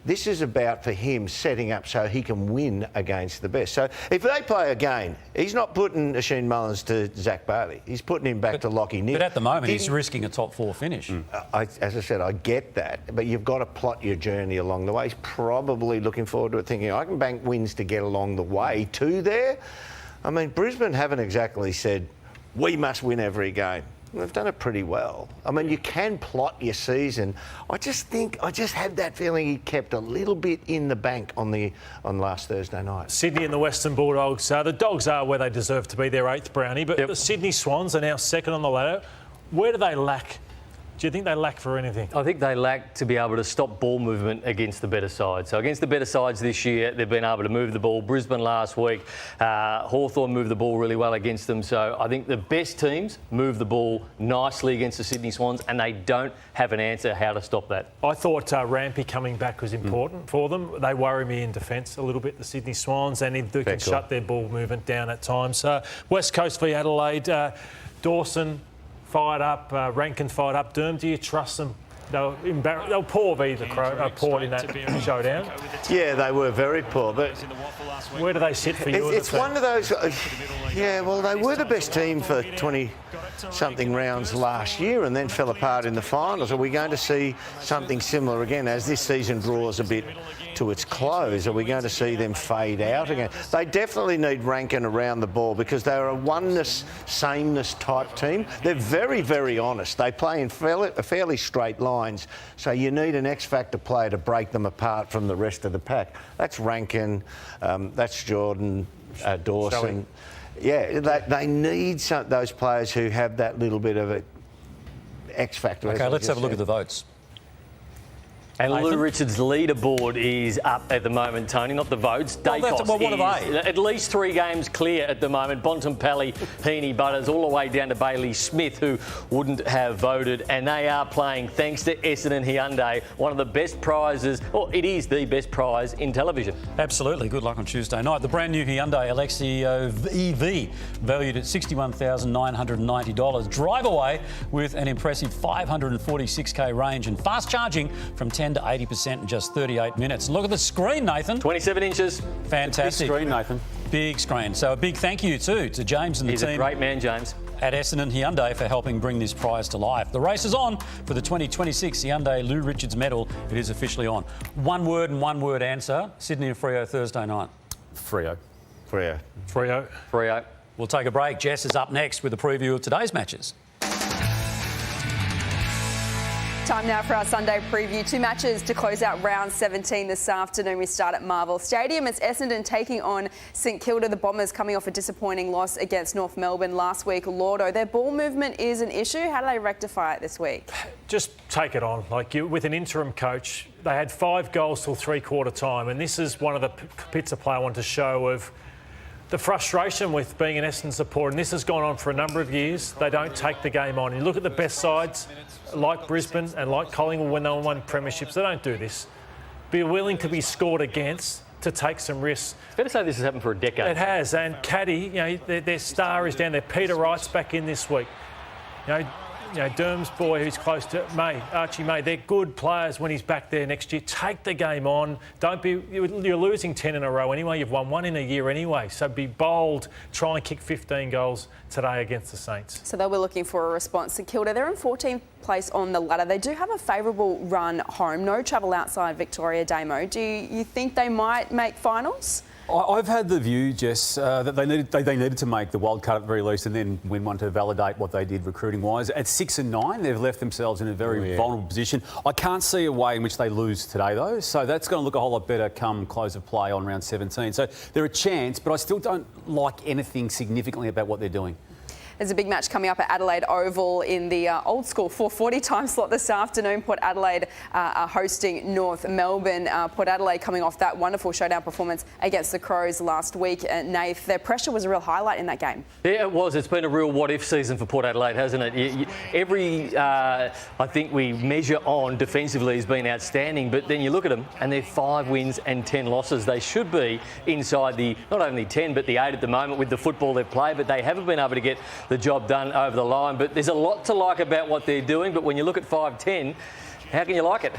[SPEAKER 4] This is about, for him, setting up so he can win against the best. So if they play again, he's not putting Oisin Mullins to Zach Bailey. He's putting him back to Lachie Neale.
[SPEAKER 1] But at the moment, he's risking a top 4 finish.
[SPEAKER 4] As I said, I get that, but you've got to plot your journey along the way. He's probably looking forward to it, thinking, I can bank wins to get along the way to there. I mean, Brisbane haven't exactly said, we must win every game. They've done it pretty well. I mean, you can plot your season. I just had that feeling he kept a little bit in the bank on last Thursday night.
[SPEAKER 5] Sydney and the Western Bulldogs. The Dogs are where they deserve to be, their 8th Brownie, but the Sydney Swans are now 2nd on the ladder. Where do they lack? Do you think they lack for anything?
[SPEAKER 3] I think they lack to be able to stop ball movement against the better side. So against the better sides this year, they've been able to move the ball. Brisbane last week, Hawthorn moved the ball really well against them. So I think the best teams move the ball nicely against the Sydney Swans, and they don't have an answer how to stop that.
[SPEAKER 5] I thought Rampy coming back was important for them. They worry me in defence a little bit, the Sydney Swans, and they can shut their ball movement down at times. West Coast v Adelaide, Dawson fired up, Rankin fired up. Derm, do you trust them? They'll poor v the Port in that showdown.
[SPEAKER 4] Yeah, they were very poor, but
[SPEAKER 5] where do they sit for you?
[SPEAKER 4] It's one of those. Yeah, well, they were the best team for 20-something rounds last year, and then fell apart in the finals. Are we going to see something similar again as this season draws a bit to its close? Are we going to see them fade out again? They definitely need Rankin around the ball because they're a oneness, sameness type team. They're very, very honest. They play in fairly straight lines, so you need an X-factor player to break them apart from the rest of the pack. That's Rankin, that's Jordan, Dawson. Yeah, they need those players who have that little bit of an X-factor.
[SPEAKER 1] OK, let's have a look at the votes.
[SPEAKER 3] And Lou Richards' leaderboard is up at the moment, Tony, not the votes. Dacos
[SPEAKER 1] what are they?
[SPEAKER 3] At least 3 games clear at the moment. Bontempelli, Heaney, Butters, all the way down to Bailey Smith, who wouldn't have voted. And they are playing, thanks to Essendon Hyundai, one of the best prizes, or it is the best prize in television.
[SPEAKER 1] Absolutely. Good luck on Tuesday night. The brand new Hyundai Alexio EV, valued at $61,990. Drive away with an impressive 546k range and fast charging from 10 to 80% in just 38 minutes. Look at the screen, Nathan.
[SPEAKER 3] 27 inches.
[SPEAKER 1] Fantastic.
[SPEAKER 2] Big screen, Nathan.
[SPEAKER 1] Big screen. So a big thank you too to James and the team.
[SPEAKER 3] He's a great man, James.
[SPEAKER 1] At Essendon Hyundai for helping bring this prize to life. The race is on for the 2026 Hyundai Lou Richards medal. It is officially on. One word and one word answer. Sydney and Freo Thursday night.
[SPEAKER 2] Freo.
[SPEAKER 1] We'll take a break. Jess is up next with a preview of today's matches.
[SPEAKER 26] Time now for our Sunday preview. 2 matches to close out round 17 this afternoon. We start at Marvel Stadium. It's Essendon taking on St Kilda. The Bombers coming off a disappointing loss against North Melbourne last week. Llordo, their ball movement is an issue. How do they rectify it this week?
[SPEAKER 5] Just take it on. With an interim coach, they had 5 goals till 3/4 time, and this is one of the bits of play I want to show of the frustration with being an Essendon supporter, and this has gone on for a number of years. They don't take the game on. You look at the best sides, like Brisbane and like Collingwood when they won premierships, they don't do this. Be willing to be scored against to take some risks.
[SPEAKER 3] Fair to say this has happened for a decade.
[SPEAKER 5] It has, and Caddy, their star is down there. Peter Wright's back in this week. Derm's boy, who's close to May, Archie May, they're good players when he's back there next year. Take the game on. You're losing 10 in a row anyway. You've won one in a year anyway. So be bold. Try and kick 15 goals today against the Saints.
[SPEAKER 26] So they'll be looking for a response. St Kilda, they're in 14th place on the ladder. They do have a favourable run home. No trouble outside Victoria, Damo. Do you think they might make finals?
[SPEAKER 2] I've had the view, Jess, that they needed to make the wild card at the very least and then win one to validate what they did recruiting-wise. At 6 and 9, they've left themselves in a very vulnerable position. I can't see a way in which they lose today, though, so that's going to look a whole lot better come close of play on round 17. So they're a chance, but I still don't like anything significantly about what they're doing.
[SPEAKER 26] There's a big match coming up at Adelaide Oval in the old school 4:40 time slot this afternoon. Port Adelaide are hosting North Melbourne. Port Adelaide coming off that wonderful showdown performance against the Crows last week. Nath, their pressure was a real highlight in that game.
[SPEAKER 3] Yeah, it was. It's been a real what-if season for Port Adelaide, hasn't it? I think we measure on defensively has been outstanding, but then you look at them and they're 5 wins and 10 losses. They should be inside the, not only 10, but the 8 at the moment with the football they've played, but they haven't been able to get the job done over the line. But there's a lot to like about what they're doing, but when you look at 5-10, how can you like it?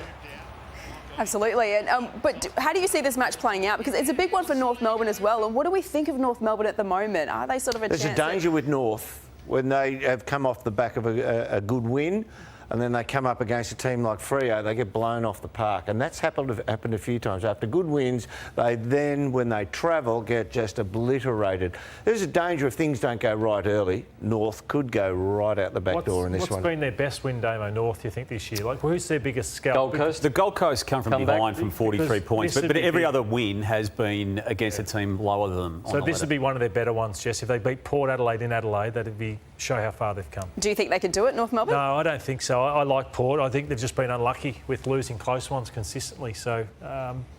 [SPEAKER 26] Absolutely. But how do you see this match playing out? Because it's a big one for North Melbourne as well. And what do we think of North Melbourne at the moment? Are they sort of a
[SPEAKER 4] There's
[SPEAKER 26] chance?
[SPEAKER 4] There's a danger with North when they have come off the back of a good win, and then they come up against a team like Freo, they get blown off the park. And that's happened a few times. After good wins, they then, when they travel, get just obliterated. There's a danger if things don't go right early. North could go right out the back door in this one.
[SPEAKER 5] What's been their best win, Damo, North, you think, this year? Like, who's their biggest scalp?
[SPEAKER 3] Gold Coast?
[SPEAKER 2] The Gold Coast come from behind from 43 points, but every other win has been against a team lower than them.
[SPEAKER 5] So this would be one of their better ones, Jess. If they beat Port Adelaide in Adelaide, that'd be show how far they've come.
[SPEAKER 26] Do you think they could do it, North Melbourne?
[SPEAKER 5] No, I don't think so. I like Port. I think they've just been unlucky with losing close ones consistently. So,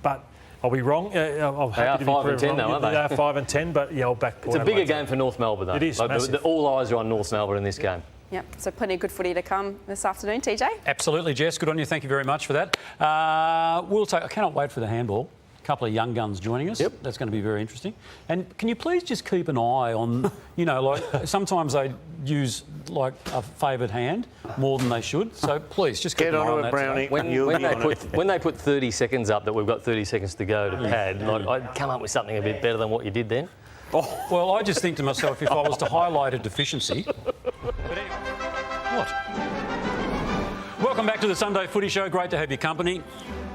[SPEAKER 5] but I'll be wrong. I'm happy to be
[SPEAKER 3] 5 and 10 though, aren't they?
[SPEAKER 5] They are 5 and 10, but yeah, I'll back Port.
[SPEAKER 3] It's a bigger game for North Melbourne though.
[SPEAKER 5] It is massive.
[SPEAKER 3] All eyes are on North Melbourne in this game.
[SPEAKER 26] Yep, so plenty of good footy to come this afternoon, TJ.
[SPEAKER 1] Absolutely, Jess. Good on you. Thank you very much for that. I cannot wait for the handball. A couple of young guns joining us. Yep. That's going to be very interesting. And can you please just keep an eye on, like sometimes they use like a favoured hand more than they should. So please just keep an eye on that.
[SPEAKER 4] Browny.
[SPEAKER 3] When they put 30 seconds up, that we've got 30 seconds to go to pad, I'd come up with something a bit better than what you did then.
[SPEAKER 1] Oh, well, I just think to myself, if I was to highlight a deficiency... What? Welcome back to the Sunday Footy Show. Great to have your company.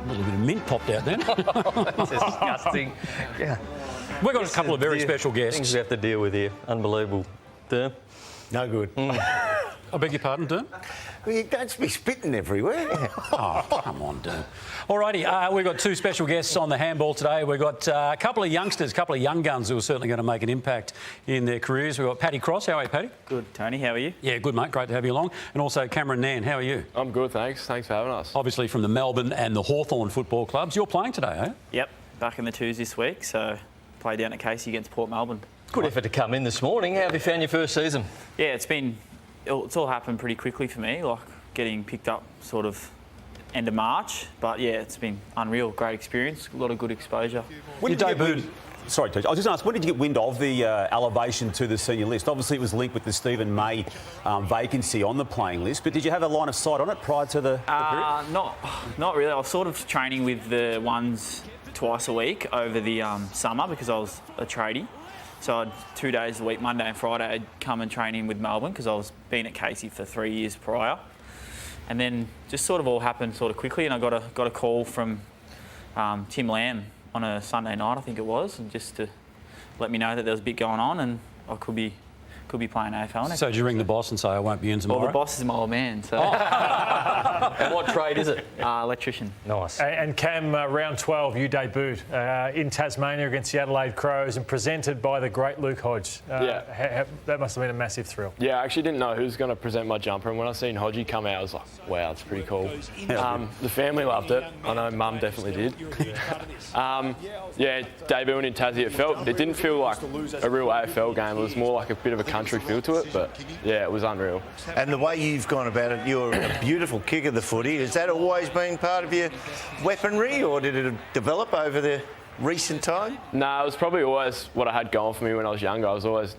[SPEAKER 1] A little bit of mint popped out then.
[SPEAKER 3] That's disgusting. Yeah.
[SPEAKER 1] We've got a couple of very special guests.
[SPEAKER 3] Things we have to deal with here. Unbelievable. Derm?
[SPEAKER 4] No good.
[SPEAKER 1] I beg your pardon, Derm?
[SPEAKER 4] Well, you don't be spitting everywhere.
[SPEAKER 1] Oh, come on, Derm. Alrighty, we've got 2 special guests on the handball today. We've got a couple of youngsters, a couple of young guns who are certainly going to make an impact in their careers. We've got Paddy Cross. How are you, Paddy?
[SPEAKER 8] Good, Tony. How are you?
[SPEAKER 1] Yeah, good, mate. Great to have you along. And also Cameron Nairn. How are you?
[SPEAKER 9] I'm good, thanks. Thanks for having us.
[SPEAKER 1] Obviously from the Melbourne and the Hawthorn football clubs. You're playing today, eh?
[SPEAKER 8] Yep, back in the twos this week. So play down at Casey against Port Melbourne.
[SPEAKER 3] Good effort to come in this morning. How have you found your first season?
[SPEAKER 8] Yeah, it's all happened pretty quickly for me, like getting picked up sort of end of March. But yeah, it's been unreal. Great experience, a lot of good exposure.
[SPEAKER 2] When did you debuted? Sorry, I was just going to ask, when did you get wind of the elevation to the senior list? Obviously, it was linked with the Stephen May vacancy on the playing list, but did you have a line of sight on it prior to the period?
[SPEAKER 8] Not really. I was sort of training with the ones twice a week over the summer because I was a tradie. So I'd 2 days a week, Monday and Friday, I'd come and train in with Melbourne because I was been at Casey for 3 years prior. And then just sort of all happened sort of quickly, and I got a call from Tim Lamb on a Sunday night, I think it was, and just to let me know that there was a bit going on and I could be playing AFL next.
[SPEAKER 1] So did you ring the boss and say I won't be in tomorrow?
[SPEAKER 8] Well, the boss is my old man. So.
[SPEAKER 3] And what trade is it?
[SPEAKER 8] Electrician.
[SPEAKER 3] Nice.
[SPEAKER 5] And Cam, round 12, you debuted in Tasmania against the Adelaide Crows and presented by the great Luke Hodge. That must have been a massive thrill.
[SPEAKER 9] Yeah, I actually didn't know who was going to present my jumper, and when I seen Hodgie come out, I was like, wow, it's pretty cool. The family loved it. I know Mum definitely did. Debuting in Tassie, it didn't feel like a real AFL game. It was more like a bit of a country feel to it, but yeah, it was unreal.
[SPEAKER 4] And the way you've gone about it, you're a beautiful kick of the footy. Has that always been part of your weaponry, or did it develop over the recent time?
[SPEAKER 9] No, it was probably always what I had going for me when I was younger. I was always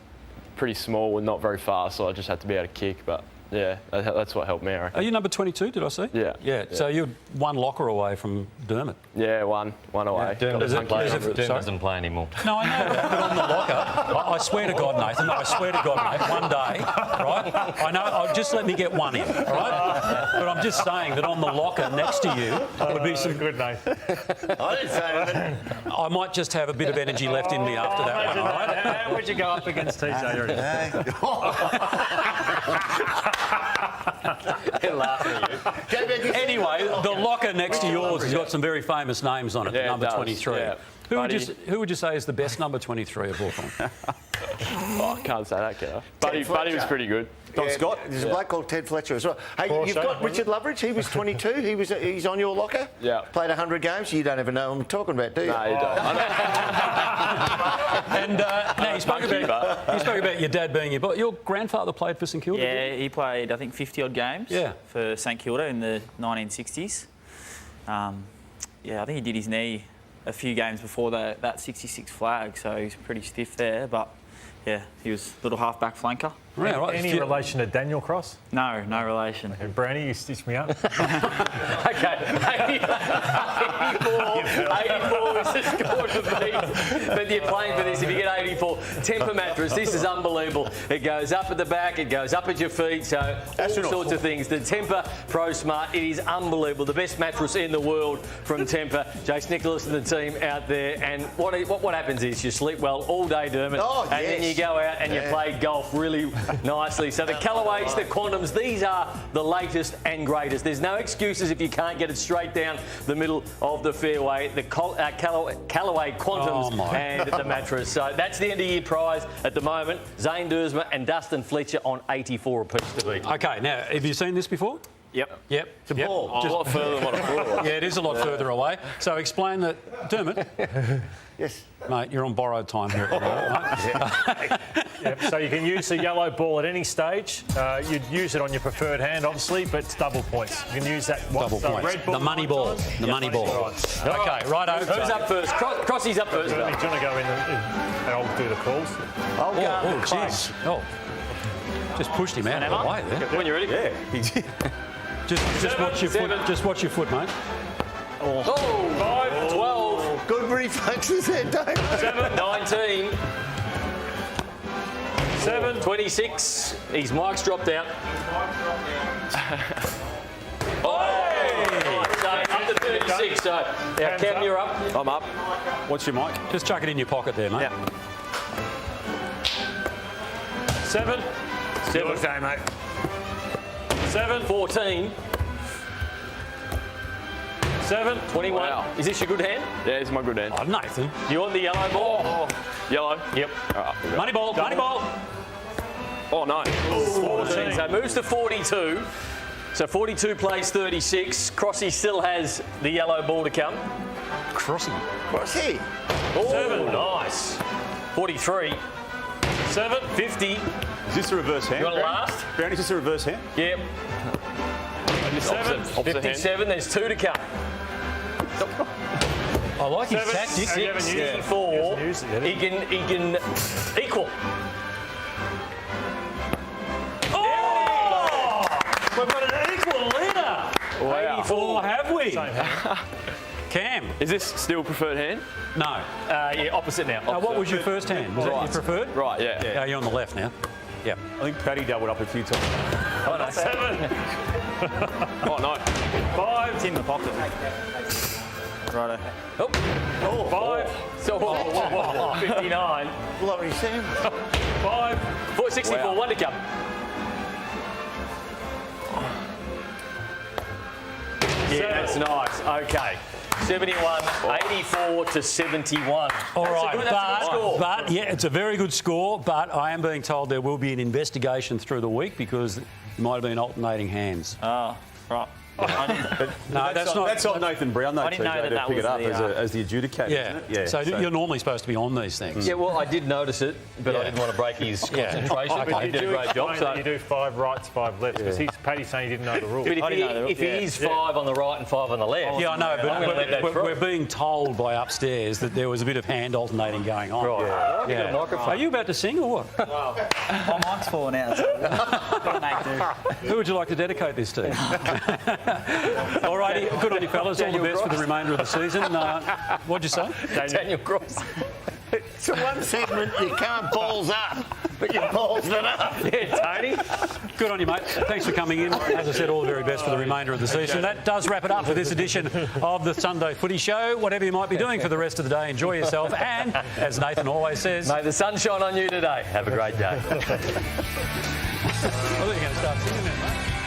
[SPEAKER 9] pretty small and not very fast, so I just had to be able to kick. But Yeah, that's what helped me, I reckon.
[SPEAKER 1] Are you number 22, did I see?
[SPEAKER 9] Yeah.
[SPEAKER 1] Yeah, so you're one locker away from Dermott.
[SPEAKER 9] Yeah, one away.
[SPEAKER 3] Dermott doesn't play anymore.
[SPEAKER 1] No, I know that, but on the locker, I swear to God, Nathan, I swear to God, mate, one day, right, I know, just let me get one in, all right? But I'm just saying that on the locker next to you would be some...
[SPEAKER 5] Good, Nathan.
[SPEAKER 4] I didn't say anything.
[SPEAKER 1] I might just have a bit of energy left in me after that one, all right?
[SPEAKER 5] How would you go up against TJ?
[SPEAKER 3] They're laughing at you.
[SPEAKER 1] Anyway, the locker next to yours has got some very famous names on it,
[SPEAKER 9] Yeah,
[SPEAKER 1] number
[SPEAKER 9] it does,
[SPEAKER 1] 23.
[SPEAKER 9] yeah.
[SPEAKER 1] Who would you say is the best number 23 of Hawthorn?
[SPEAKER 9] I can't say that, can I? Buddy was pretty good.
[SPEAKER 4] Don Scott. There's a bloke called Ted Fletcher as well. Hey, you've got Richard Loveridge. He was 22. He's on your locker.
[SPEAKER 9] Yeah.
[SPEAKER 4] Played 100 games. You don't even know who I'm talking about, do you?
[SPEAKER 9] No, you don't.
[SPEAKER 1] And now you spoke about your dad being your grandfather played for St Kilda.
[SPEAKER 8] Yeah, he played, I think, 50-odd games for St Kilda in the 1960s. I think he did his knee a few games before that 66 flag, so he's pretty stiff there. But, yeah, he was a little half-back flanker.
[SPEAKER 1] Yeah, right.
[SPEAKER 5] Any relation to Daniel Cross?
[SPEAKER 8] No relation.
[SPEAKER 5] And Browny, you stitched me up.
[SPEAKER 3] Okay, 84 is the score to beat. But you're playing for this. If you get 84, Temper mattress, this is unbelievable. It goes up at the back, it goes up at your feet, so all sorts of things. The Temper Pro Smart, it is unbelievable. The best mattress in the world from Temper. Jace Nicholas and the team out there. And what happens is you sleep well all day, Dermott, and then you go out and you play golf really nicely. So the Callaways, the Quantums, these are the latest and greatest. There's no excuses if you can't get it straight down the middle of the fairway. The Callaway Quantums and the mattress. So that's the end of year prize at the moment. Zane Duursma and Dustin Fletcher on 84 apiece to beat.
[SPEAKER 1] Okay, now, have you seen this before?
[SPEAKER 3] Yep.
[SPEAKER 1] It's a ball.
[SPEAKER 3] A lot further than what I thought.
[SPEAKER 1] Yeah, it is a lot further away. So explain that, Dermott.
[SPEAKER 4] Yes.
[SPEAKER 1] Mate, you're on borrowed time here at the moment, mate.
[SPEAKER 5] Yep, so you can use the yellow ball at any stage. You'd use it on your preferred hand, obviously, but it's double points. You can use that
[SPEAKER 1] double points.
[SPEAKER 5] Red ball,
[SPEAKER 1] the money ball. The money ball. Okay, righto.
[SPEAKER 3] Who's up first? Crossy's up first.
[SPEAKER 5] Do you want to go in and I'll do the calls?
[SPEAKER 1] Oh, jeez. Oh. Just pushed him out of the way there.
[SPEAKER 3] When you're ready.
[SPEAKER 2] Yeah, he did.
[SPEAKER 1] Just watch your foot. Just watch your foot, mate.
[SPEAKER 3] 5, 12.
[SPEAKER 4] Good reflexes there, Dave.
[SPEAKER 3] 7, 19. 7, 26. His mic's dropped out. Up to 36. So, now, Cam, you're up.
[SPEAKER 2] I'm up. What's your mic?
[SPEAKER 1] Just chuck it in your pocket there, mate.
[SPEAKER 3] Yeah.
[SPEAKER 5] 7.
[SPEAKER 3] 7.
[SPEAKER 4] Say, mate.
[SPEAKER 3] 7, 14.
[SPEAKER 5] 7,
[SPEAKER 3] 21.
[SPEAKER 9] Wow.
[SPEAKER 3] Is this your good hand?
[SPEAKER 9] Yeah, it's my good hand.
[SPEAKER 1] Oh, Nathan.
[SPEAKER 3] You want the yellow ball?
[SPEAKER 9] Yellow?
[SPEAKER 3] Yep.
[SPEAKER 9] All right,
[SPEAKER 1] Money ball. Money ball.
[SPEAKER 9] Oh, no.
[SPEAKER 3] 14. So moves to 42. So 42 plays 36. Crossy still has the yellow ball to come.
[SPEAKER 1] Crossy.
[SPEAKER 4] Crossy.
[SPEAKER 3] Oh, 7. Nice. 43. 7. 50.
[SPEAKER 2] Is this a reverse hand?
[SPEAKER 3] You want to last?
[SPEAKER 2] Brownie, is this a reverse hand?
[SPEAKER 3] Yep. 7. 57. There's 2 to come.
[SPEAKER 1] I like his tactics.
[SPEAKER 3] 64. He can equal.
[SPEAKER 1] We've got an equal leader.
[SPEAKER 9] Wow.
[SPEAKER 1] 84, have we? Cam.
[SPEAKER 9] Is this still preferred hand?
[SPEAKER 1] No.
[SPEAKER 3] Yeah, opposite now.
[SPEAKER 1] What was your first hand? Was that your preferred?
[SPEAKER 9] Right, yeah.
[SPEAKER 1] Yeah, you're on the left now. Yeah.
[SPEAKER 2] I think Paddy doubled up a few times.
[SPEAKER 3] Oh, no.
[SPEAKER 5] 7.
[SPEAKER 9] Oh, no.
[SPEAKER 5] 5.
[SPEAKER 8] It's in the pocket. Righto.
[SPEAKER 3] Oh. 5. So, 59.
[SPEAKER 4] Bloody Sam.
[SPEAKER 5] 5.
[SPEAKER 3] 464.
[SPEAKER 9] Wow.
[SPEAKER 3] 1 to come. Yeah, that's nice. Okay. 71, 84 to 71.
[SPEAKER 1] All
[SPEAKER 3] That's
[SPEAKER 1] right,
[SPEAKER 3] a good score.
[SPEAKER 1] but yeah, it's a very good score. But I am being told there will be an investigation through the week because it might have been alternating hands.
[SPEAKER 8] Oh, right.
[SPEAKER 1] No, that's
[SPEAKER 2] not Nathan Brown, though.
[SPEAKER 8] I didn't know that
[SPEAKER 2] pick
[SPEAKER 8] was
[SPEAKER 2] it up
[SPEAKER 8] the,
[SPEAKER 2] as the adjudicator.
[SPEAKER 1] Yeah.
[SPEAKER 2] Isn't it?
[SPEAKER 1] So you're normally supposed to be on these things.
[SPEAKER 3] Yeah, well, I did notice it, but I didn't want to break his concentration.
[SPEAKER 5] But
[SPEAKER 3] He did a great job.
[SPEAKER 5] You do 5 rights, 5 lefts, because Paddy's saying he didn't know the rule.
[SPEAKER 3] But if he is 5 on the right and 5 on the left,
[SPEAKER 1] Yeah, I know,
[SPEAKER 3] I'm gonna let that
[SPEAKER 1] but
[SPEAKER 3] through.
[SPEAKER 1] we're being told by upstairs that there was a bit of hand alternating going on.
[SPEAKER 3] Right.
[SPEAKER 1] Yeah. Are you about to sing or what?
[SPEAKER 8] Well, my mic's fallen out. So gotta make do.
[SPEAKER 1] Who would you like to dedicate this to? All righty, good on you fellas. All the best for the remainder of the season. What'd you say?
[SPEAKER 3] Daniel Cross.
[SPEAKER 4] So one segment you can't balls up, but you balls it up.
[SPEAKER 3] Yeah, Tony.
[SPEAKER 1] Good on you, mate. Thanks for coming in. As I said, all the very best for the remainder of the season. That does wrap it up for this edition of the Sunday Footy Show. Whatever you might be doing for the rest of the day, enjoy yourself. And, as Nathan always says...
[SPEAKER 3] May the sun shine on you today. Have a great day.
[SPEAKER 1] I thought you were going to start singing then, mate.